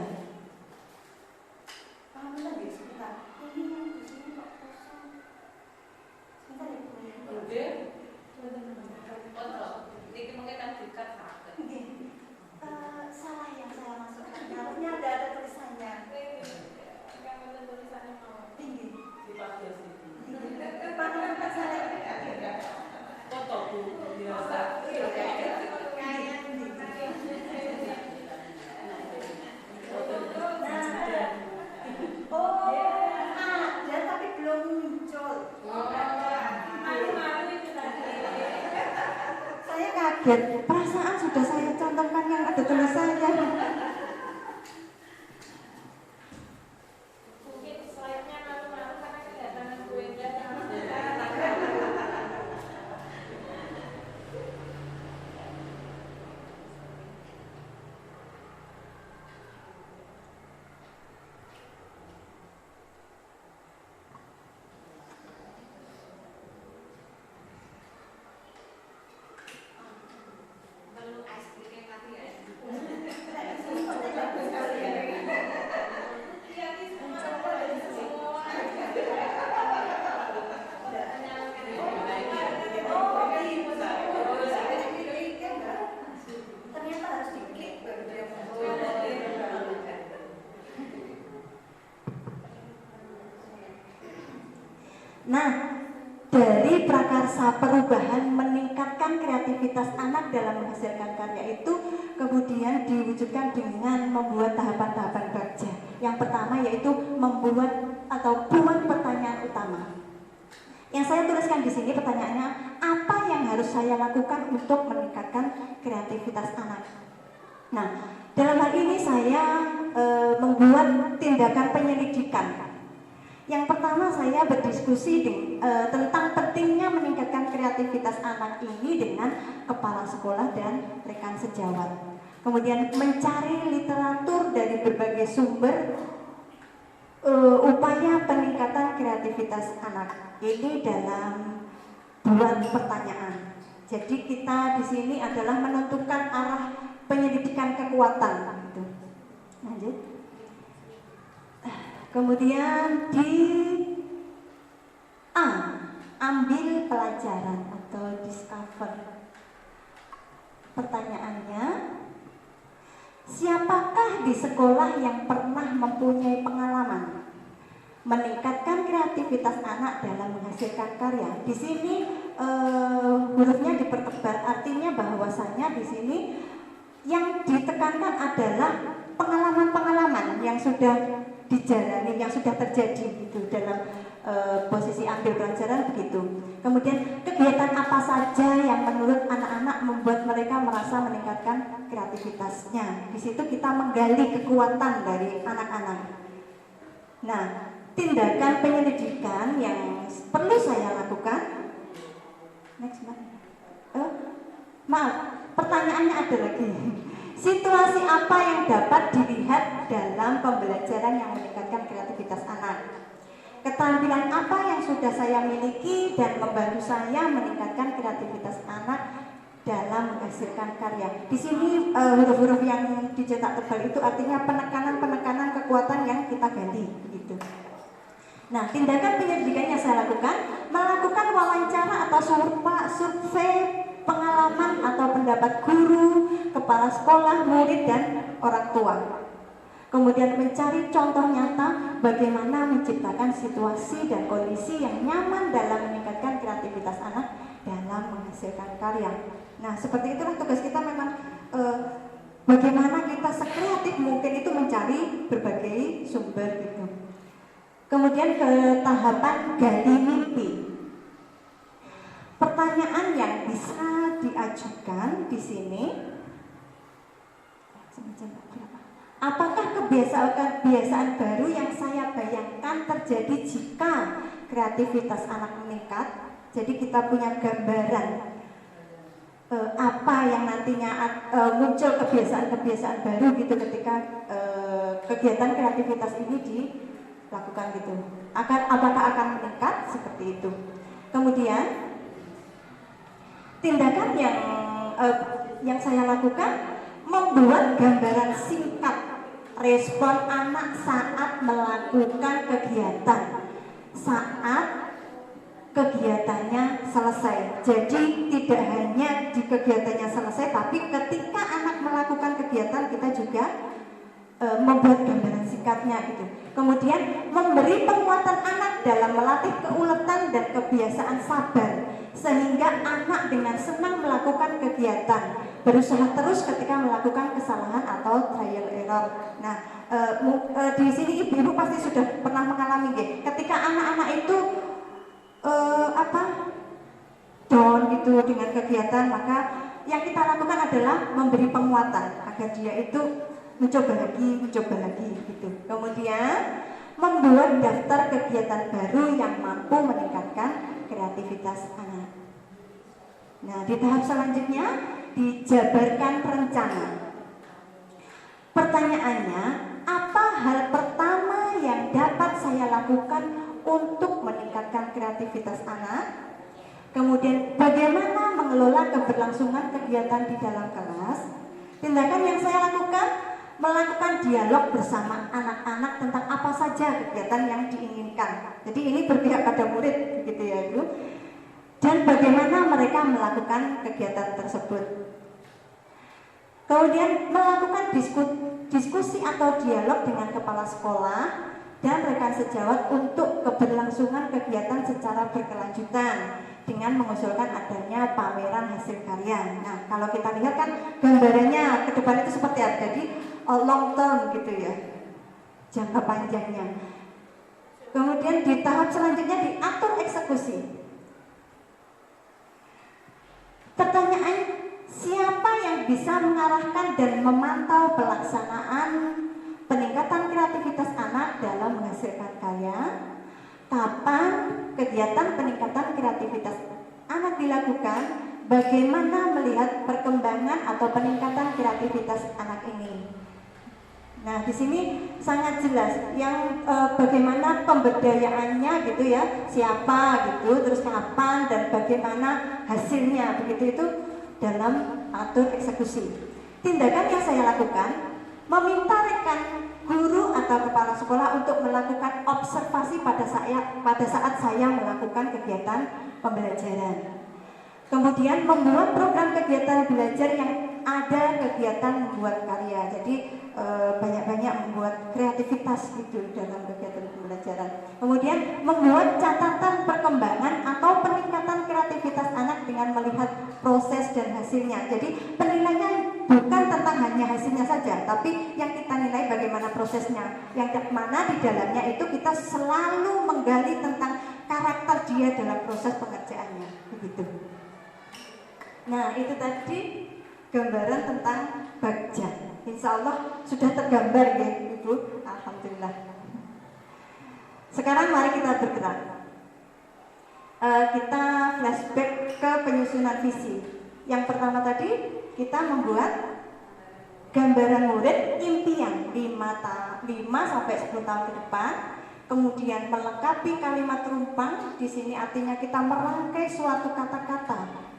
A: Salah yang saya masukkan. Harusnya ada tulisannya. Tinggi. Foto. kaget, perasaan sudah saya contohkan yang ada tulisannya.
B: Mungkin slide-nya malu-malu karena kedatangan Bu Enda yang
A: Ternyata harus diklik baru dia muncul. Nah, dari prakarsa perubahan meningkatkan kreativitas anak dalam menghasilkan karya itu kemudian diwujudkan dengan membuat tahapan-tahapan kerja. Yang pertama yaitu membuat atau buat pertanyaan utama. Yang saya tuliskan di sini pertanyaannya, apa yang harus saya lakukan untuk meningkatkan kreativitas anak? Nah, dalam hal ini saya membuat tindakan penyelidikan. Yang pertama saya berdiskusi tentang pentingnya meningkatkan kreativitas anak ini dengan kepala sekolah dan rekan sejawat. Kemudian mencari literatur dari berbagai sumber upaya peningkatan kreativitas anak ini dalam buat pertanyaan. Jadi kita di sini adalah menentukan arah penyelidikan kekuatan. Gitu. Lanjut. Kemudian di A, ambil pelajaran atau discover. Pertanyaannya, siapakah di sekolah yang pernah mempunyai pengalaman meningkatkan kreativitas anak dalam menghasilkan karya? Di sini hurufnya dipertebal, artinya bahwasanya di sini yang ditekankan adalah pengalaman-pengalaman yang sudah dijalani, yang sudah terjadi gitu dalam posisi ambil pelajaran begitu. Kemudian kegiatan apa saja yang menurut anak-anak membuat mereka merasa meningkatkan kreativitasnya. Di situ kita menggali kekuatan dari anak-anak. Nah, tindakan penyelidikan yang perlu saya lakukan. Next, maaf, pertanyaannya ada lagi. Situasi apa yang dapat dilihat dalam pembelajaran yang meningkatkan kreativitas anak? Keterampilan apa yang sudah saya miliki dan membantu saya meningkatkan kreativitas anak dalam menghasilkan karya? Di sini huruf-huruf yang dicetak tebal itu artinya penekanan-penekanan kekuatan yang kita gali, gitu. Nah, tindakan penyelidikan yang saya lakukan, melakukan wawancara atau survei pengalaman atau pendapat guru, kepala sekolah, murid, dan orang tua. Kemudian mencari contoh nyata bagaimana menciptakan situasi dan kondisi yang nyaman dalam meningkatkan kreativitas anak dalam menghasilkan karya. Nah, seperti itulah tugas kita memang bagaimana kita sekreatif mungkin itu mencari berbagai sumber gitu. Kemudian ke tahapan gali mimpi. Pertanyaan yang bisa diajukan di sini, apakah kebiasaan baru yang saya bayangkan terjadi jika kreativitas anak meningkat? Jadi kita punya gambaran apa yang nantinya muncul kebiasaan-kebiasaan baru gitu ketika kegiatan kreativitas ini dilakukan gitu. Apakah akan meningkat seperti itu? Kemudian tindakan yang saya lakukan membuat gambaran singkat respon anak saat melakukan kegiatan, saat kegiatannya selesai. Jadi tidak hanya di kegiatannya selesai, tapi ketika anak melakukan kegiatan kita juga membuat gambaran singkatnya gitu. Kemudian memberi penguatan anak dalam melatih keuletan dan kebiasaan sabar, sehingga anak dengan senang melakukan kegiatan, berusaha terus ketika melakukan kesalahan atau trial error. Nah, di sini ibu-ibu pasti sudah pernah mengalami ketika anak-anak itu down gitu dengan kegiatan, maka yang kita lakukan adalah memberi penguatan agar dia itu mencoba lagi gitu. Kemudian membuat daftar kegiatan baru yang mampu meningkatkan kreativitas anak. Nah, di tahap selanjutnya dijabarkan rencana. Pertanyaannya, apa hal pertama yang dapat saya lakukan untuk meningkatkan kreativitas anak? Kemudian bagaimana mengelola keberlangsungan kegiatan di dalam kelas? Tindakan yang saya lakukan, melakukan dialog bersama anak-anak tentang apa saja kegiatan yang diinginkan. Jadi ini berpihak pada murid, begitu ya Ibu. Dan bagaimana mereka melakukan kegiatan tersebut. Kemudian melakukan diskusi atau dialog dengan kepala sekolah dan rekan sejawat untuk keberlangsungan kegiatan secara berkelanjutan dengan mengusulkan adanya pameran hasil karya. Nah, kalau kita lihat kan gambarannya ke depan itu seperti apa? Jadi long term gitu ya, jangka panjangnya. Kemudian di tahap selanjutnya diatur eksekusi. Pertanyaan, siapa yang bisa mengarahkan dan memantau pelaksanaan peningkatan kreativitas anak dalam menghasilkan karya? Kapan kegiatan peningkatan kreativitas anak dilakukan? Bagaimana melihat perkembangan atau peningkatan kreativitas anak ini? Nah, di sini sangat jelas yang bagaimana pemberdayaannya gitu ya, siapa gitu, terus kapan dan bagaimana hasilnya, begitu itu dalam atur eksekusi. Tindakan yang saya lakukan, meminta rekan guru atau kepala sekolah untuk melakukan observasi pada saat saya melakukan kegiatan pembelajaran. Kemudian membuat program kegiatan belajar yang ada kegiatan membuat karya. Jadi banyak-banyak membuat kreativitas gitu dalam kegiatan pembelajaran. Kemudian membuat catatan perkembangan atau peningkatan kreativitas anak dengan melihat proses dan hasilnya. Jadi penilaiannya bukan tentang hanya hasilnya saja, tapi yang kita nilai bagaimana prosesnya. Yang mana di dalamnya itu kita selalu menggali tentang karakter dia dalam proses pengerjaannya, begitu. Nah, itu tadi gambaran tentang Bagja. Insya Allah sudah tergambar ya Ibu. Alhamdulillah. Sekarang mari kita bergerak. Kita flashback ke penyusunan visi. Yang pertama tadi kita membuat gambaran murid impian 5 sampai 10 tahun ke depan. Kemudian melengkapi kalimat rumpang. Di sini artinya kita merangkai suatu kata-kata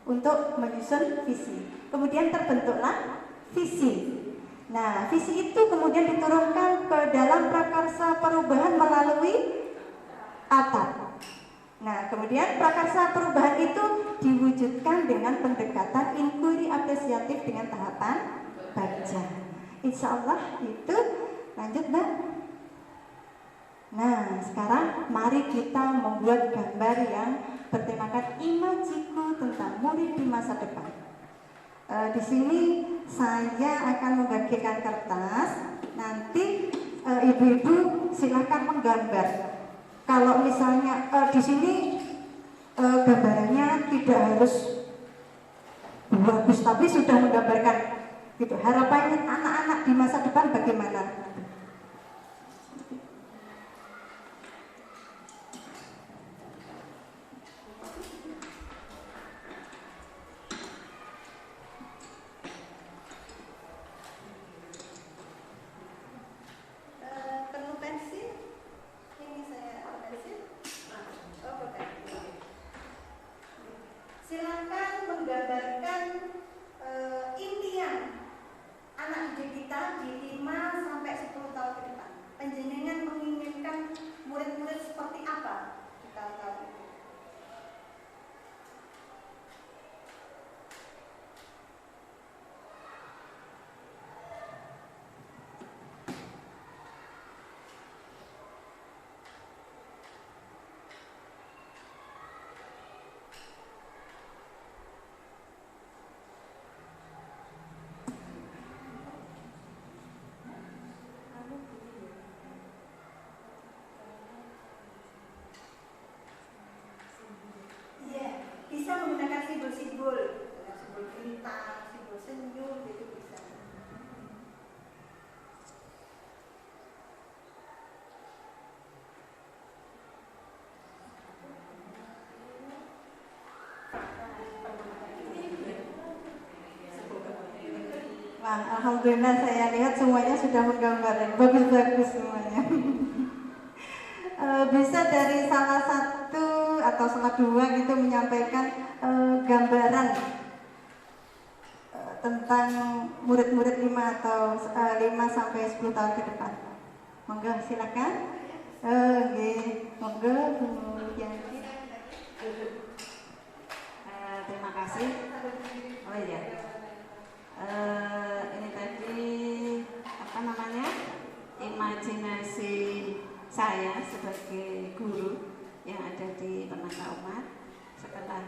A: untuk menyusun visi. Kemudian terbentuklah visi. Nah, visi itu kemudian diturunkan ke dalam prakarsa perubahan melalui atap. Nah, kemudian prakarsa perubahan itu diwujudkan dengan pendekatan inquiry apresiatif dengan tahapan Bagja. Insya Allah itu lanjut Mbak. Nah, sekarang mari kita membuat gambar yang bertemakan imajiku tentang murid di masa depan. Di sini saya akan membagikan kertas. Nanti ibu-ibu silakan menggambar. Kalau misalnya di sini gambarannya tidak harus bagus, tapi sudah menggambarkan gitu. Harapannya anak-anak di masa depan bagaimana?
E: Silakan menggambarkan impian anak didik kita di 5 sampai 10 tahun ke depan. Panjenengan menginginkan murid-murid seperti apa di tahun-tahun itu? bintang, simbol senyum itu bisa.
A: Wah, alhamdulillah saya lihat semuanya sudah menggambar, bagus-bagus semuanya. Bisa dari salah satu atau salah dua gitu menyampaikan gambaran tentang murid-murid 5 atau 5 sampai 10 tahun ke depan. Monggo silakan. Monggo Bu Yanti.
D: Terima kasih. Oh iya. Ini tadi apa namanya? Imajinasi saya sebagai guru yang ada di Permata Umat setelah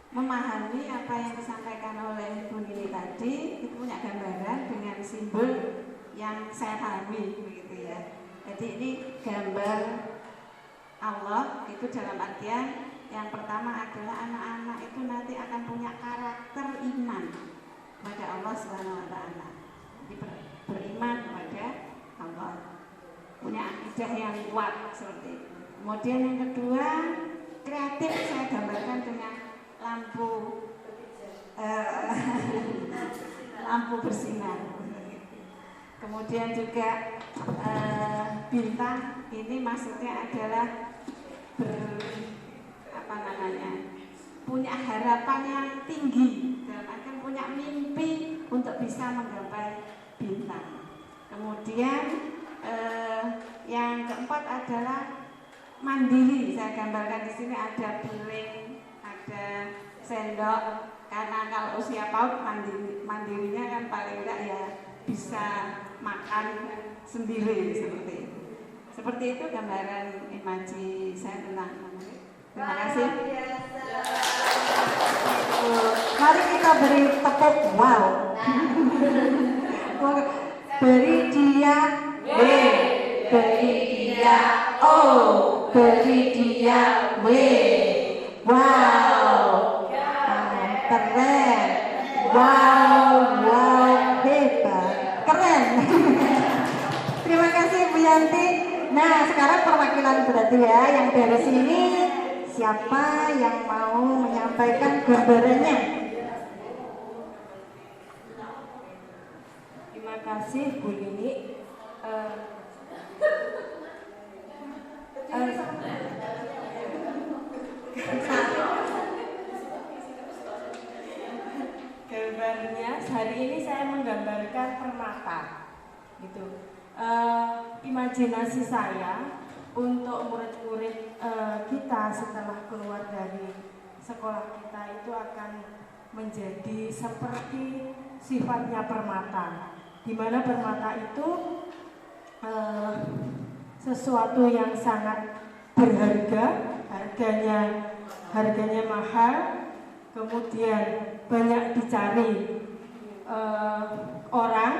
D: memahami apa yang disampaikan oleh Bu Nini tadi, itu punya gambaran dengan simbol yang saya pahami begitu ya. Jadi ini gambar Allah itu dalam artian yang pertama adalah anak-anak itu nanti akan punya karakter iman kepada Allah Subhanahu wa taala. Jadi beriman kepada Allah, punya akidah yang kuat seperti itu. Kemudian yang kedua, kreatif saya gambarkan dengan lampu lampu bersinar. Kemudian juga bintang ini maksudnya adalah punya harapan yang tinggi, dalam artian punya mimpi untuk bisa menggapai bintang. Kemudian yang keempat adalah mandiri. Saya gambarkan di sini ada piring, ada sendok, karena kalau usia PAUD mandirinya kan paling enggak ya bisa makan sendiri seperti itu. Seperti itu gambaran imaji saya tentang mandiri. Terima kasih.
A: Mari kita beri tepuk wow. Beri dia W, beri dia O, beri dia W. Wow, keren. Wow, hebat, keren. Terima kasih Bu Yanti. Nah, sekarang perwakilan berarti ya yang dari sini. Siapa yang mau menyampaikan gambarannya?
B: Terima kasih Bu Nini. Gambarnya hari ini saya menggambarkan permata, gitu. Imajinasi saya untuk murid-murid kita setelah keluar dari sekolah kita itu akan menjadi seperti sifatnya permata, di mana permata itu sesuatu yang sangat berharga, harganya mahal, kemudian banyak dicari orang,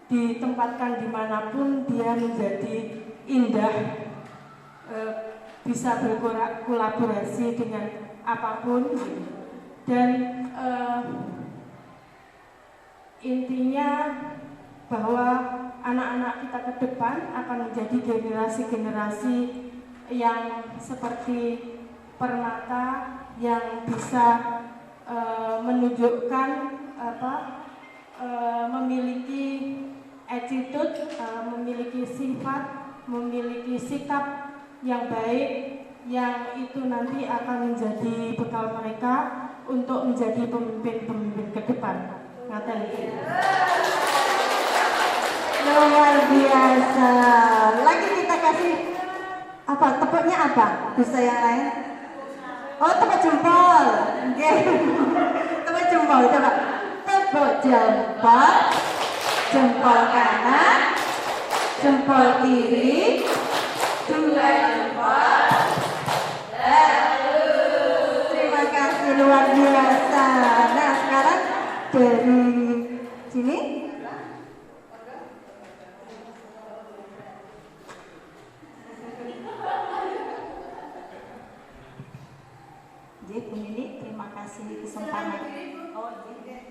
B: ditempatkan dimanapun dia menjadi indah, bisa berkolaborasi dengan apapun, dan intinya bahwa anak-anak kita ke depan akan menjadi generasi-generasi yang seperti permata yang bisa menunjukkan memiliki attitude, memiliki sifat, memiliki sikap yang baik, yang itu nanti akan menjadi bekal mereka untuk menjadi pemimpin-pemimpin ke depan. Ngaten iki.
A: Luar biasa. Lagi kita kasih apa? Tepuknya apa? Bisa yang lain? Oh, tepuk jempol. Oke. Tepuk jempol coba. Tepuk jempol. Jempol kanan, jempol kiri, dua jempol. Terima kasih, luar biasa. Nah, sekarang dari sini.
D: Oke, Bu Nini, terima kasih kesempatan. Oh, iya.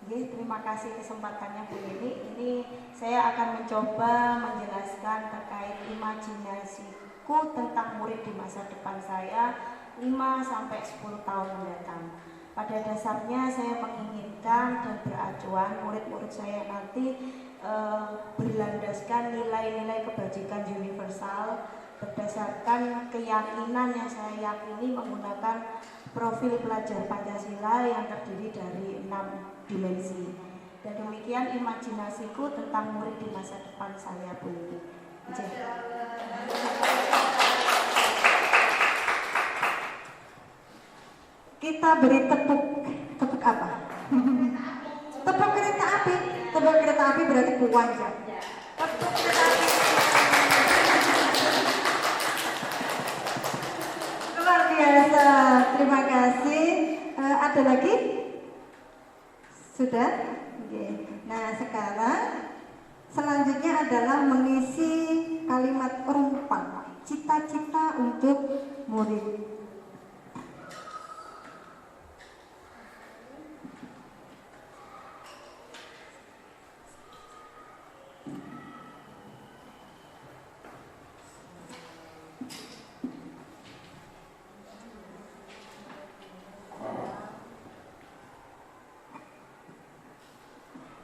D: Oke, terima kasih kesempatannya Bu Nini. Ini saya akan mencoba menjelaskan terkait imajinasiku tentang murid di masa depan saya 5-10 tahun mendatang. Pada dasarnya saya menginginkan dan beracuan murid-murid saya nanti berlandaskan nilai-nilai kebajikan universal berdasarkan keyakinan yang saya yakini menggunakan profil pelajar Pancasila yang terdiri dari 6 dimensi. Dan demikian imajinasiku tentang murid di masa depan saya, Bu Nini.
A: Kita beri tepuk apa? Tepuk kereta api. Tepuk kereta api berarti puanja. Tepuk kereta api. Luar biasa. Terima kasih. Ada lagi? Sudah? Oke. Nah, sekarang selanjutnya adalah mengisi kalimat rumpan. Cita-cita untuk murid.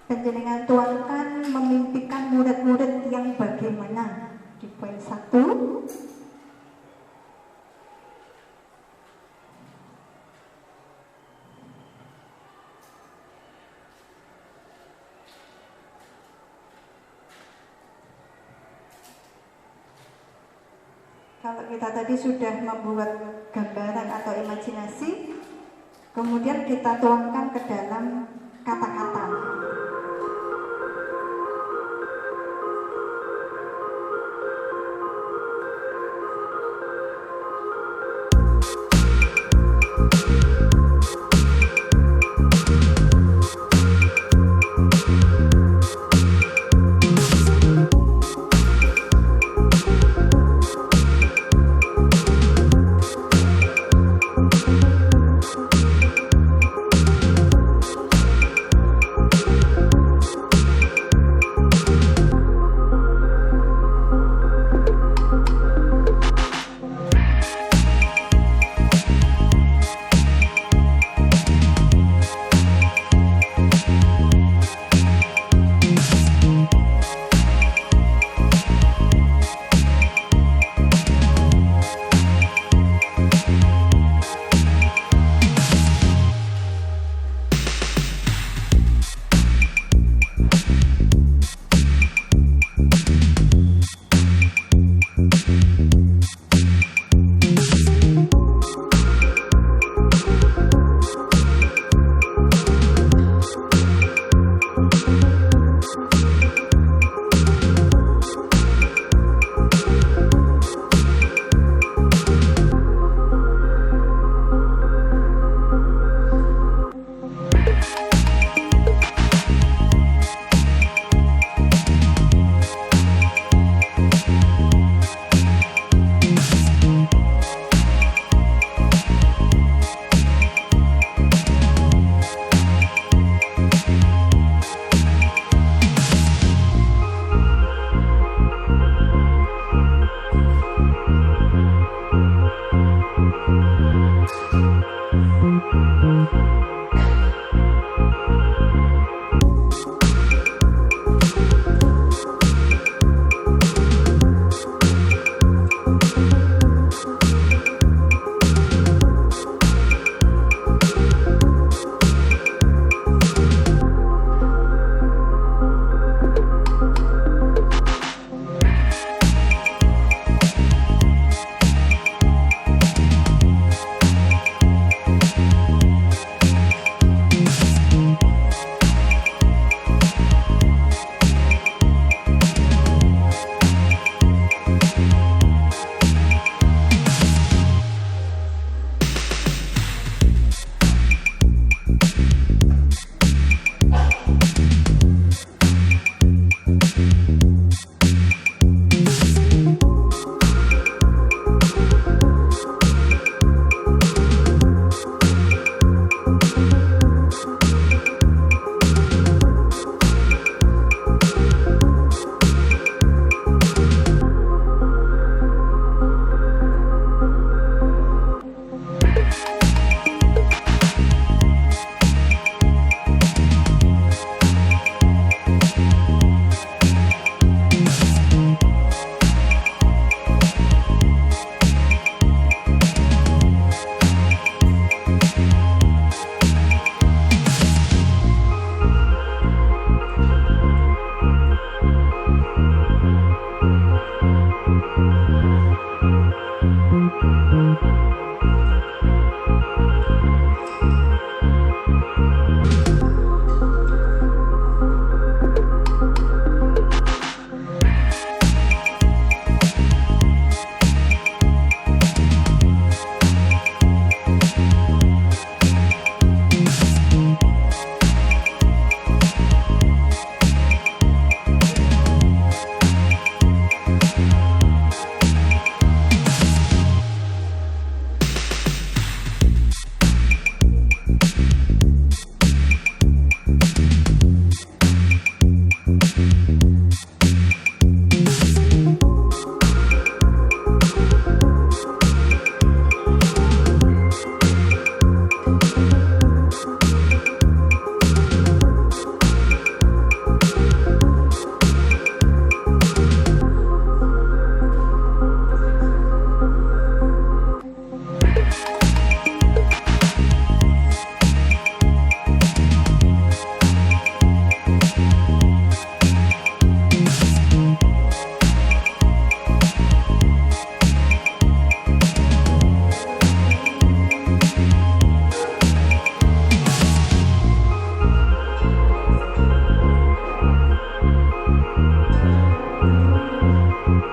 A: Panjenengan tuangkan memimpikan murid-murid yang bagaimana di poin 1. Kalau kita tadi sudah membuat gambaran atau imajinasi, kemudian kita tuangkan ke dalam kata-kata. Sampun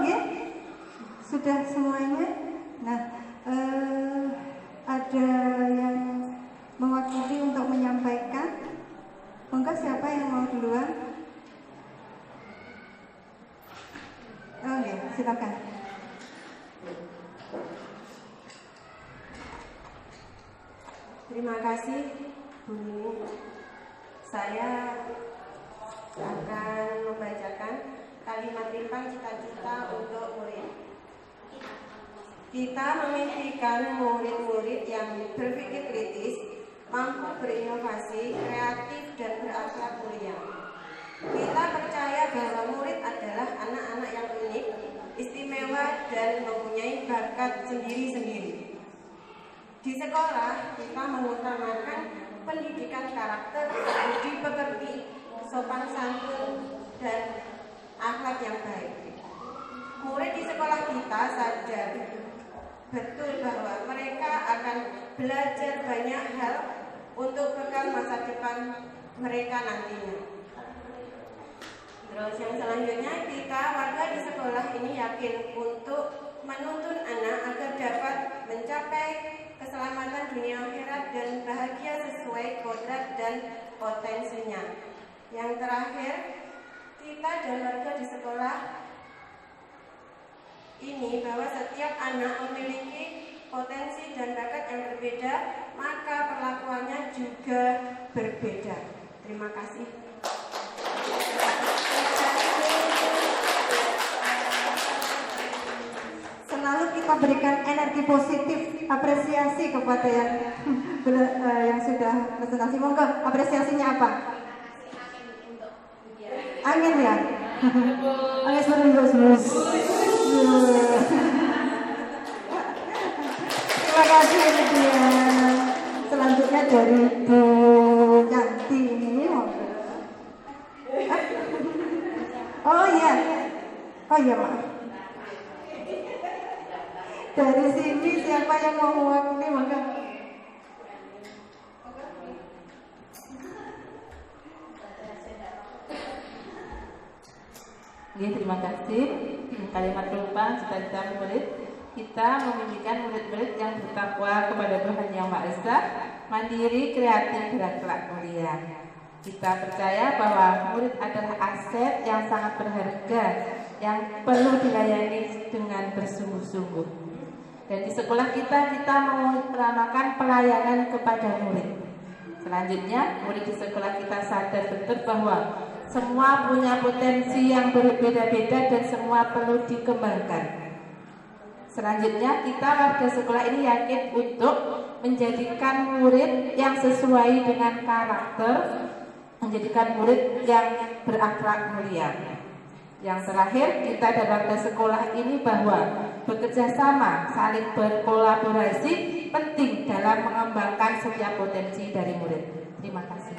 A: nggih? Sudah semuanya? Nah, ada yang mewakili untuk menyampaikan? Monggo, siapa yang mau duluan? Oh ya, silakan.
C: Terima kasih Bu Nini. Saya akan membacakan kalimat limpah cita-cita untuk murid. Kita memimpikan murid-murid yang berpikir kritis, mampu berinovasi, kreatif, dan berakhlak mulia. Kita percaya bahwa murid adalah anak-anak yang unik, istimewa, dan mempunyai bakat sendiri-sendiri. Di sekolah, kita mengutamakan pendidikan karakter, budi pekerti, sopan santun, dan akhlak yang baik. Murid di sekolah kita sadar betul bahwa mereka akan belajar banyak hal untuk bekal masa depan mereka nantinya. Terus yang selanjutnya, kita warga di sekolah ini yakin untuk menuntun anak agar dapat mencapai keselamatan dunia akhirat dan bahagia sesuai kodrat dan potensinya. Yang terakhir, kita dan warga di sekolah ini bahwa setiap anak memiliki potensi dan bakat yang berbeda, maka perlakuannya juga berbeda. Terima kasih.
A: Selalu kita berikan energi positif, apresiasi kepada yang sudah presentasi. Monggo, apresiasinya apa? Angin ya? Angin terus. Terima kasih dia. Selanjutnya dari Bu Yanti ini. Oh iya, maaf. Dari sini siapa yang mau mewakili, maka
D: terima kasih. Kalimat penumpang cita-cita murid. Kita memimpikan murid-murid yang bertakwa kepada Tuhan Yang Maha Esa, mandiri, kreatif, berakhlak mulia. Kita percaya bahwa murid adalah aset yang sangat berharga yang perlu dilayani dengan bersungguh-sungguh. Dan di sekolah kita mengutamakan pelayanan kepada murid. Selanjutnya, murid di sekolah kita sadar betul bahwa semua punya potensi yang berbeda-beda dan semua perlu dikembangkan. Selanjutnya, kita warga sekolah ini yakin untuk menjadikan murid yang sesuai dengan karakter, menjadikan murid yang berakhlak mulia. Yang terakhir, kita dan warga sekolah ini bahwa bekerja sama, saling berkolaborasi penting dalam mengembangkan setiap potensi dari murid. Terima kasih.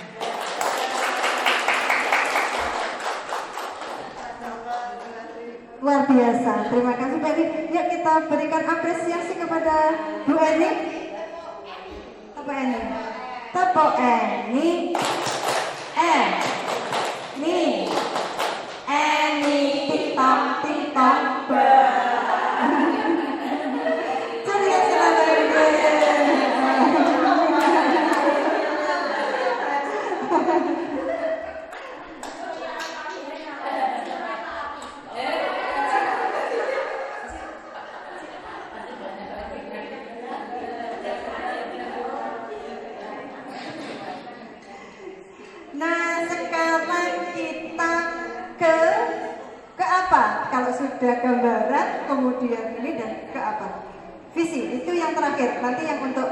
A: luar biasa. Terima kasih Mbak Eni. Yuk kita berikan apresiasi kepada Bu Eni. Apa Eni? Tepuk Eni. Eni ting-tong ting-tong. Ceria silakan. Nah, sekarang kita ke apa? Kalau sudah gambaran, kemudian ini dan ke apa? Visi, itu yang terakhir. Nanti yang untuk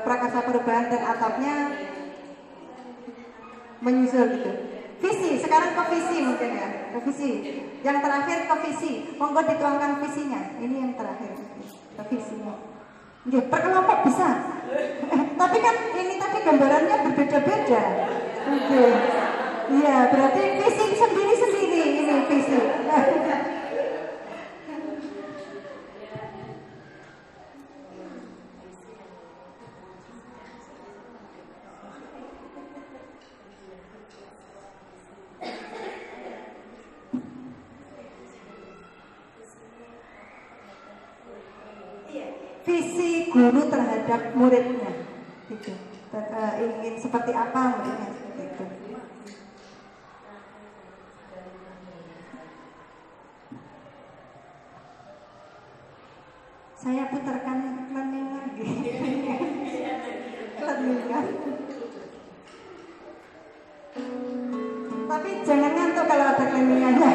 A: prakarsa perubahan dan atapnya menyusul gitu. Visi, sekarang ke visi mungkin ya. Ke visi. Yang terakhir ke visi. Monggo dituangkan visinya. Ini yang terakhir. Ke visinya. Ya, perkelompok bisa. Tapi kan ini tadi gambarannya berbeda-beda. Oke. Iya, berarti visi sendiri visi guru terhadap muridnya, gitu. Ingin seperti apa muridnya, gitu. Saya putarkan learning lagi. Learning kan. Tapi jangan ngantuk kalau ada learningannya.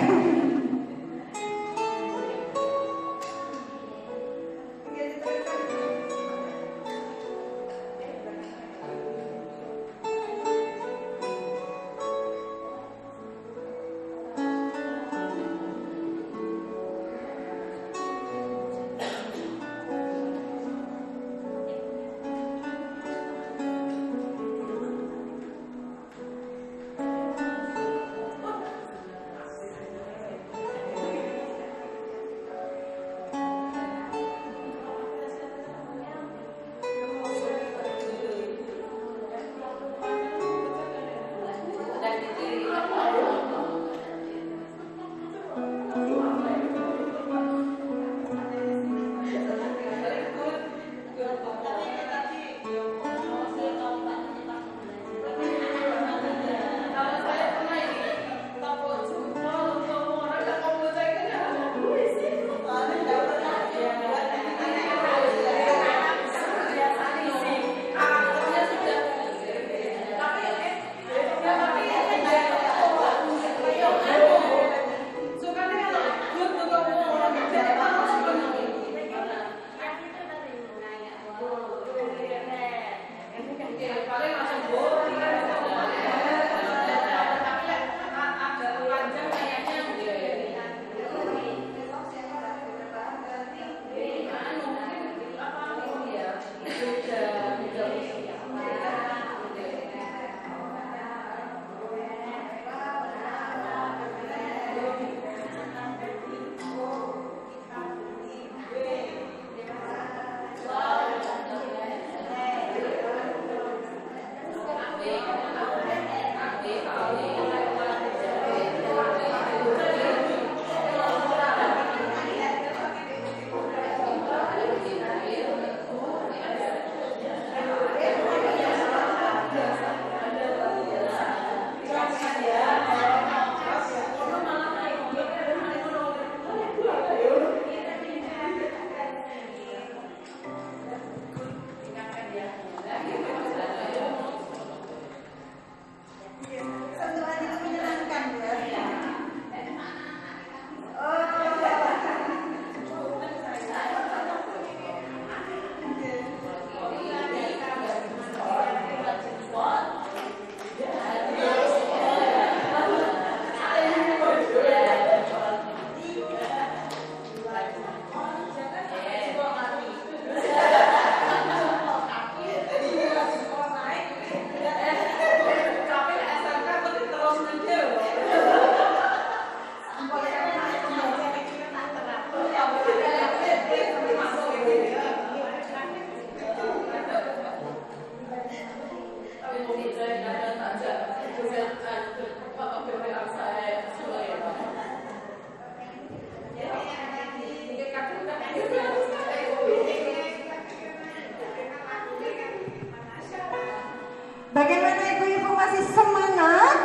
A: Bagaimana ibu-ibu masih semangat?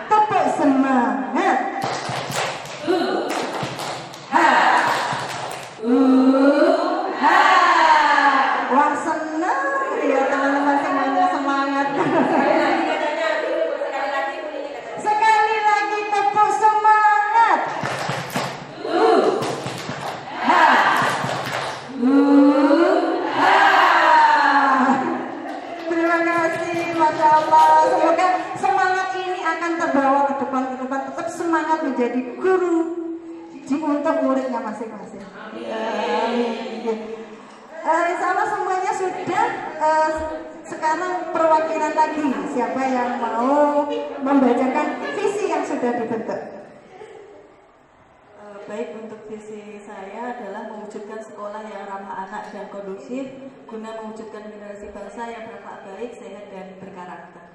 A: Tepuk semangat. Wah, senang ya teman-teman semuanya semangat. Sekali lagi tepuk semangat. Terima kasih, Masya Allah. Semoga semangat ini akan terbawa ke depan. Tetap semangat menjadi guru untuk muridnya masing-masing. Insya Allah semuanya sudah. Sekarang perwakilan lagi. Siapa yang mau membacakan visi yang sudah dibentuk?
F: Baik, untuk visi saya adalah mewujudkan sekolah yang ramah anak dan kondusif guna mewujudkan generasi bangsa yang berakhlak baik, sehat, dan berkarakter.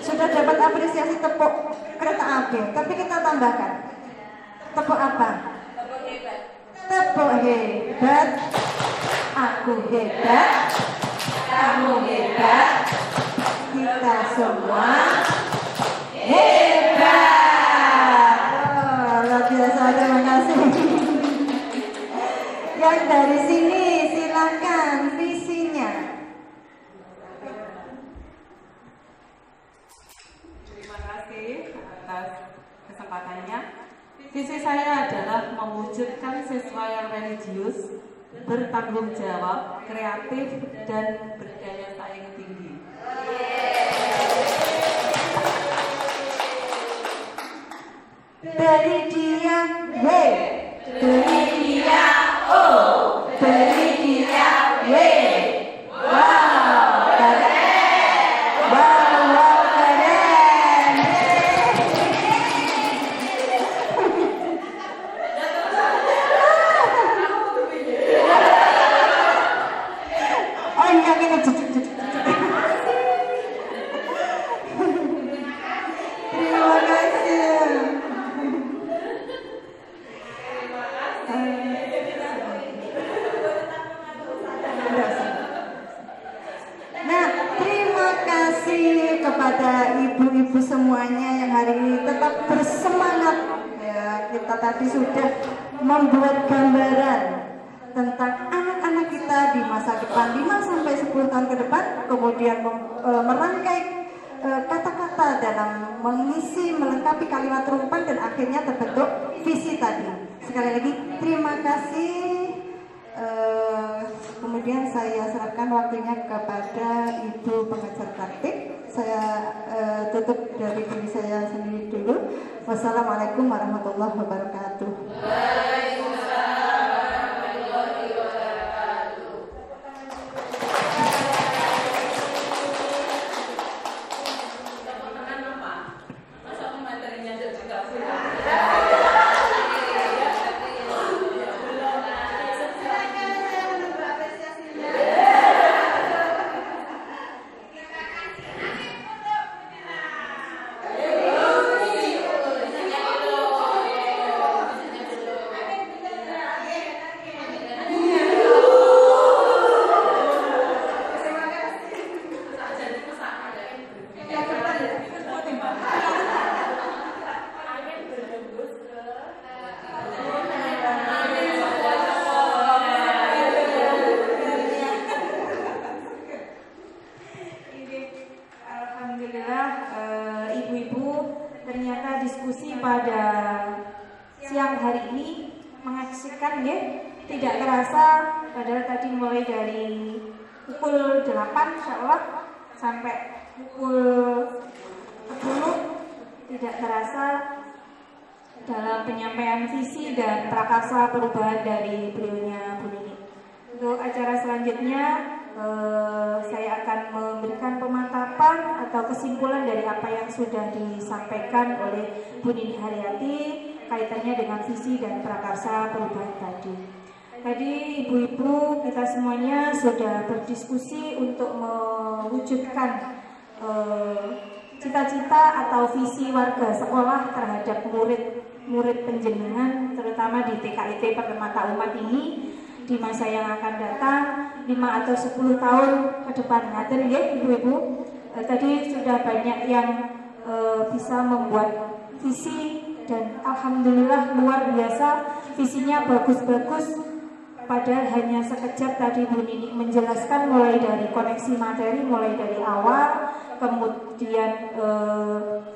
A: Sudah dapat apresiasi tepuk kereta api, tapi kita tambahkan Tepuk apa? Tepuk hebat. Aku hebat. Kamu hebat. Kita semua hebat. Oh, luar biasa, terima kasih. Yang dari sini silakan visinya.
D: Terima kasih atas kesempatannya. Visi saya adalah mewujudkan siswa yang religius, bertanggung jawab, kreatif, dan berdaya saing tinggi.
A: Beri dia W, beri dia O, beri dia W. Wow, keren. Wow, keren. Oh iya, ini cucuk. Terima kasih. Nah, terima kasih kepada ibu-ibu semuanya yang hari ini tetap bersemangat. Ya, kita tadi sudah membuat gambaran tentang anak-anak kita di masa depan 5 sampai 10 tahun ke depan, kemudian merangkai kata-kata dalam mengisi melengkapi kalimat rumpan dan akhirnya terbentuk visi tadi. Sekali lagi terima kasih. Kemudian saya serahkan waktunya kepada Ibu Pengajar Praktik. Saya tutup dari diri saya sendiri dulu. Wassalamualaikum warahmatullahi wabarakatuh. Tidak terasa, padahal tadi mulai dari pukul 8 insyaallah sampai pukul 10 tidak terasa dalam penyampaian visi dan prakarsa perubahan dari beliaunya Bu Nini. Untuk acara selanjutnya saya akan memberikan pemantapan atau kesimpulan dari apa yang sudah disampaikan oleh Bu Nini Haryati kaitannya dengan visi dan prakarsa perubahan tadi. Tadi ibu-ibu kita semuanya sudah berdiskusi untuk mewujudkan cita-cita atau visi warga sekolah terhadap murid penjenengan, terutama di TKIT Permata Umat ini di masa yang akan datang 5 atau 10 tahun ke depan. Ngaten ya ibu-ibu. Tadi sudah banyak yang bisa membuat visi dan alhamdulillah luar biasa, visinya bagus-bagus. Padahal hanya sekejap tadi Bu Nini menjelaskan mulai dari koneksi materi, mulai dari awal, kemudian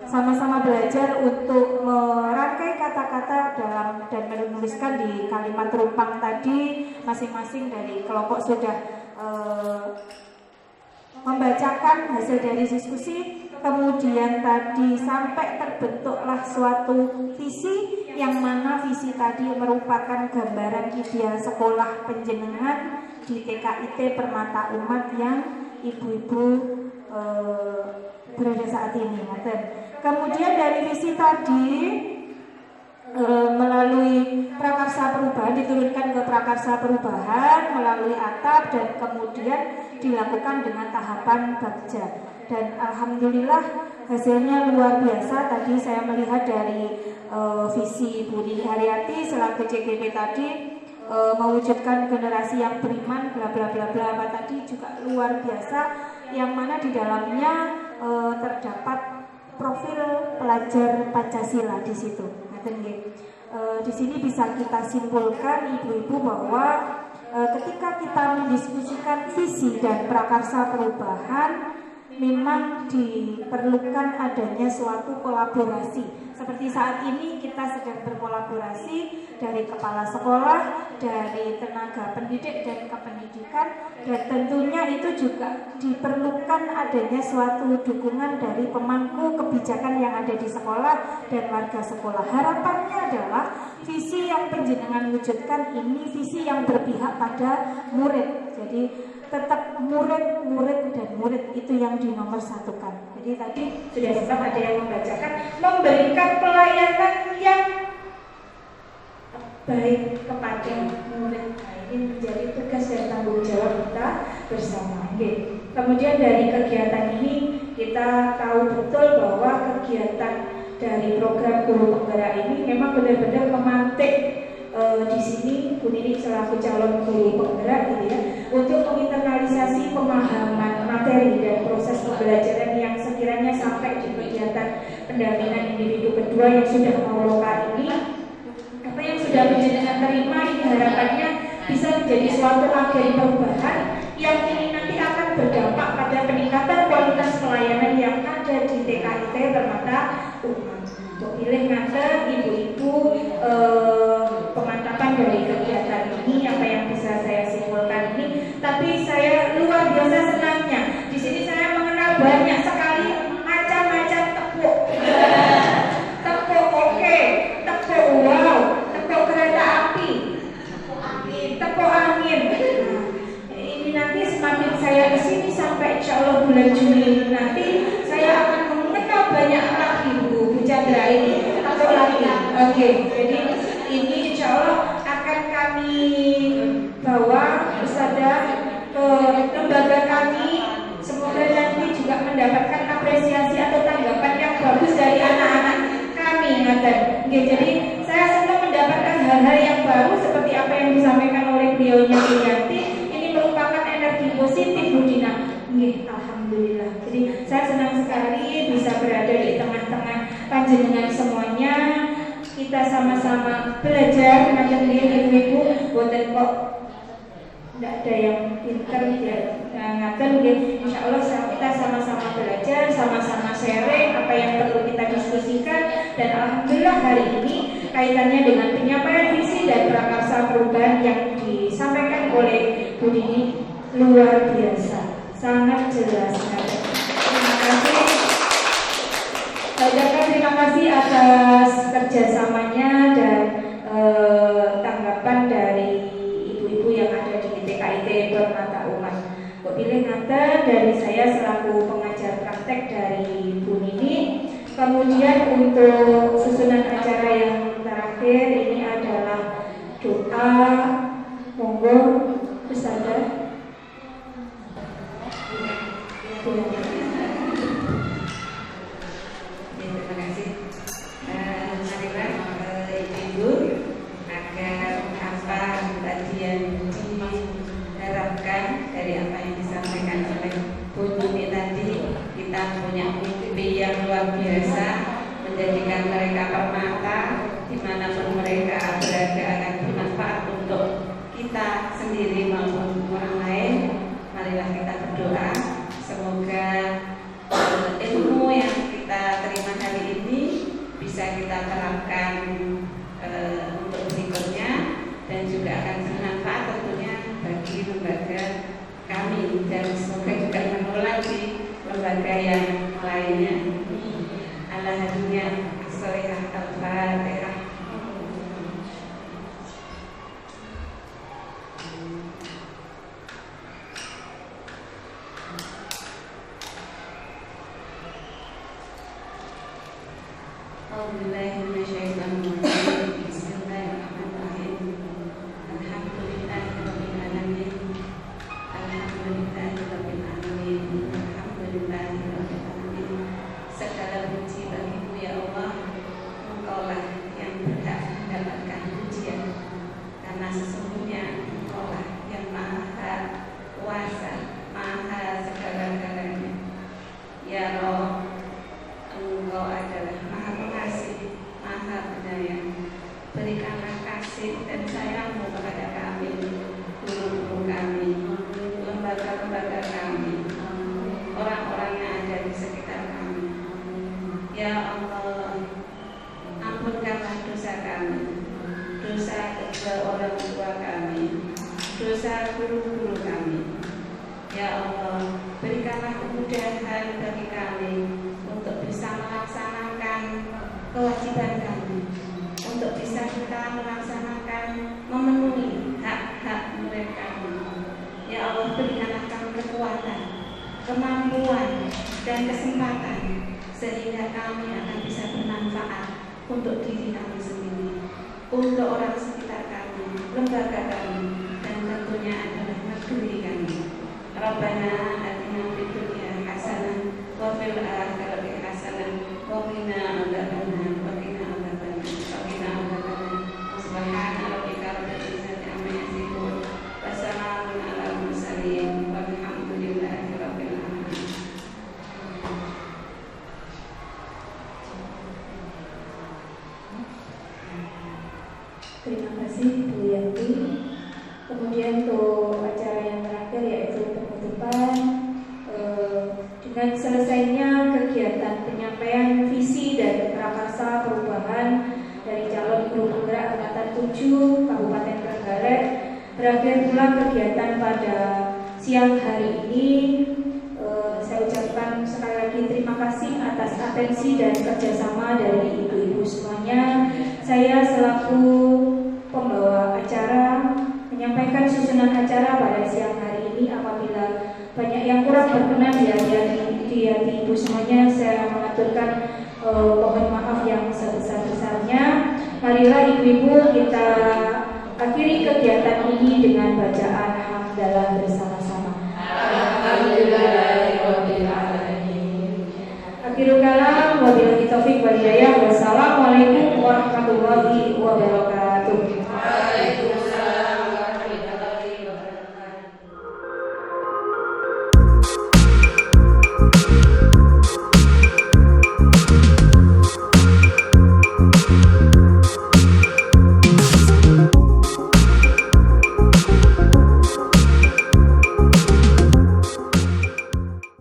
A: sama-sama belajar untuk merangkai kata-kata dalam dan menuliskan di kalimat rumpang tadi. Masing-masing dari kelompok sudah membacakan hasil dari diskusi. Kemudian tadi sampai terbentuklah suatu visi yang mana visi tadi merupakan gambaran ideal sekolah penjenengan di TKIT Permata Umat yang ibu-ibu berada saat ini. Kemudian dari visi tadi melalui prakarsa
B: prakarsa perubahan, diturunkan ke prakarsa perubahan melalui atap dan kemudian dilakukan dengan tahapan bagja. Dan alhamdulillah hasilnya luar biasa. Tadi saya melihat dari visi Bu Nini Haryati selaku CGP tadi, mewujudkan generasi yang beriman bla bla bla bla apa tadi juga luar biasa, yang mana di dalamnya terdapat profil pelajar Pancasila di situ. Di sini bisa kita simpulkan ibu-ibu bahwa ketika kita mendiskusikan visi dan prakarsa perubahan, memang diperlukan adanya suatu kolaborasi. Seperti saat ini kita sedang berkolaborasi dari kepala sekolah, dari tenaga pendidik dan kependidikan, dan tentunya itu juga diperlukan adanya suatu dukungan dari pemangku kebijakan yang ada di sekolah dan warga sekolah. Harapannya adalah visi yang panjenengan wujudkan ini visi yang berpihak pada murid. Jadi tetap murid dan murid itu yang dinomorsatukan. Jadi tadi sudah sempat ada yang membacakan, memberikan pelayanan yang baik kepada murid. Nah, ini menjadi tugas dan tanggung jawab kita bersama. Kemudian dari kegiatan ini kita tahu betul bahwa kegiatan dari program Guru Penggerak ini memang benar-benar memantik di sini Bu Nini selaku calon guru penggerak gitu ya, untuk menginternalisasi pemahaman materi dan proses pembelajaran yang sekiranya sampai di kegiatan pendampingan individu kedua yang sudah mau lokal ini, apa yang sudah menjadi terima ini harapannya bisa menjadi suatu agen perubahan yang ini nanti akan berdampak pada peningkatan kualitas pelayanan yang ada di TKIT Permata Umat. Untuk pilih ngaten ibu-ibu pemantapan dari kegiatan ini, apa yang bisa saya simpulkan ini. Tapi saya luar biasa senangnya. Di sini saya mengenal banyak sekali macam-macam tepuk. Tepuk oke, tepuk wow, tepuk kereta api, tepuk angin. Ini nanti semakin saya kesini sampai insya Allah bulan Juli nanti saya akan mengenal banyak lagi Bu Chandra ini atau lagi. Oke, jadi ini insya Allah akan kami bawa Ustazah ke lembaga kami. Semoga nanti juga mendapatkan apresiasi atau tanggapan yang bagus dari anak-anak kami. Jadi saya senang mendapatkan hal-hal yang baru seperti apa yang disampaikan oleh beliaunya Yanti. Ini merupakan energi positif Bu Dina. Alhamdulillah. Jadi saya senang sekali bisa berada di tengah-tengah panjenengan semuanya. Kita sama-sama belajar, ngaten ibu-ibu, boten kok tidak ada yang pintar ya, ngaten insya Allah kita sama-sama belajar, sama-sama sharing apa yang perlu kita diskusikan. Dan alhamdulillah hari ini kaitannya dengan penyampaian visi dan prakarsa perubahan yang disampaikan oleh Bu Nini luar biasa, sangat jelas. Terima kasih. Terima kasih atas kerjasamanya dan tanggapan dari ibu-ibu yang ada di TKIT Permata Umat. Kok pilih ngata dari saya selaku pengajar praktek dari Bu Nini. Kemudian untuk susunan acara yang terakhir ini adalah doa. Monggo Ustazah.
D: Terima kasih. Marilah ibu agar apa tadi yang diharapkan dari apa yang disampaikan oleh Bu Nini tadi, kita punya mimpi yang luar biasa menjadikan mereka permata dimanapun mereka berada akan bermanfaat untuk kita sendiri maupun orang lain. Marilah kita berdoa semoga ilmu yang kita terima hari ini bisa kita terapkan untuk berikutnya dan juga akan bermanfaat tentunya bagi lembaga kami dan semoga juga menular di lembaga yang lainnya. Alhamdulillah, as-solihah al-fatihah. Bismillahirrahmanirrahim. Alhamdulillahirobbilalamin. Segala puji bagimu ya Allah, Engkaulah yang berhak mendapatkan pujian, karena sesungguhnya Engkaulah yang maha kuasa, maha segala-galanya. Ya Roh, Engkau adalah maha pengasih, maha penyayang. Berikanlah kasih dan sayang-Mu kepada kami, guru-guru kami, lembaga-lembaga kami, orang-orang yang ada di sekitar kami. Ya Allah, ampunkanlah dosa kami, dosa kedua orang tua kami, dosa guru-guru kami. Ya Allah, berikanlah kemudahan bagi kami untuk bisa melaksanakan kewajiban kami, untuk bisa kita melaksanakan, memenuhi hak-hak mereka. Ya Allah, berikanlah kami kekuatan, kemampuan, dan kesempatan, sehingga kami akan bisa bermanfaat untuk diri kami sendiri, untuk orang sekitar kami, lembaga kami, dan tentunya adalah negeri kami. Rabbana atina fid dunya hasanah wa fil akhirati hasanah wa qina adzabannar wa qina adzabannar wa qina adzabannar. Subhana rabbika rabbil izzati amma yasifun wa salamun alal mursalin walhamdulillahi rabbil alamin.
B: Terima kasih Bu Yanti. Kemudian untuk acara yang terakhir yaitu penutupan, dengan selesainya kegiatan penyampaian visi dan prakarsa perubahan dari calon guru penggerak angkatan 7 Kabupaten Trenggalek, berakhir pula kegiatan pada siang hari ini. Saya ucapkan sekali lagi terima kasih atas atensi dan kerjasama dari ibu-ibu semuanya. Saya selaku pembawa acara menyampaikan susunan acara pada siang hari ini. Apabila banyak yang kurang berkenan di hati ibu semuanya, saya mengaturkan mohon maaf yang sebesar-besarnya. Marilah ibu-ibu kita akhiri kegiatan ini dengan bacaan hamdalah bersama-sama.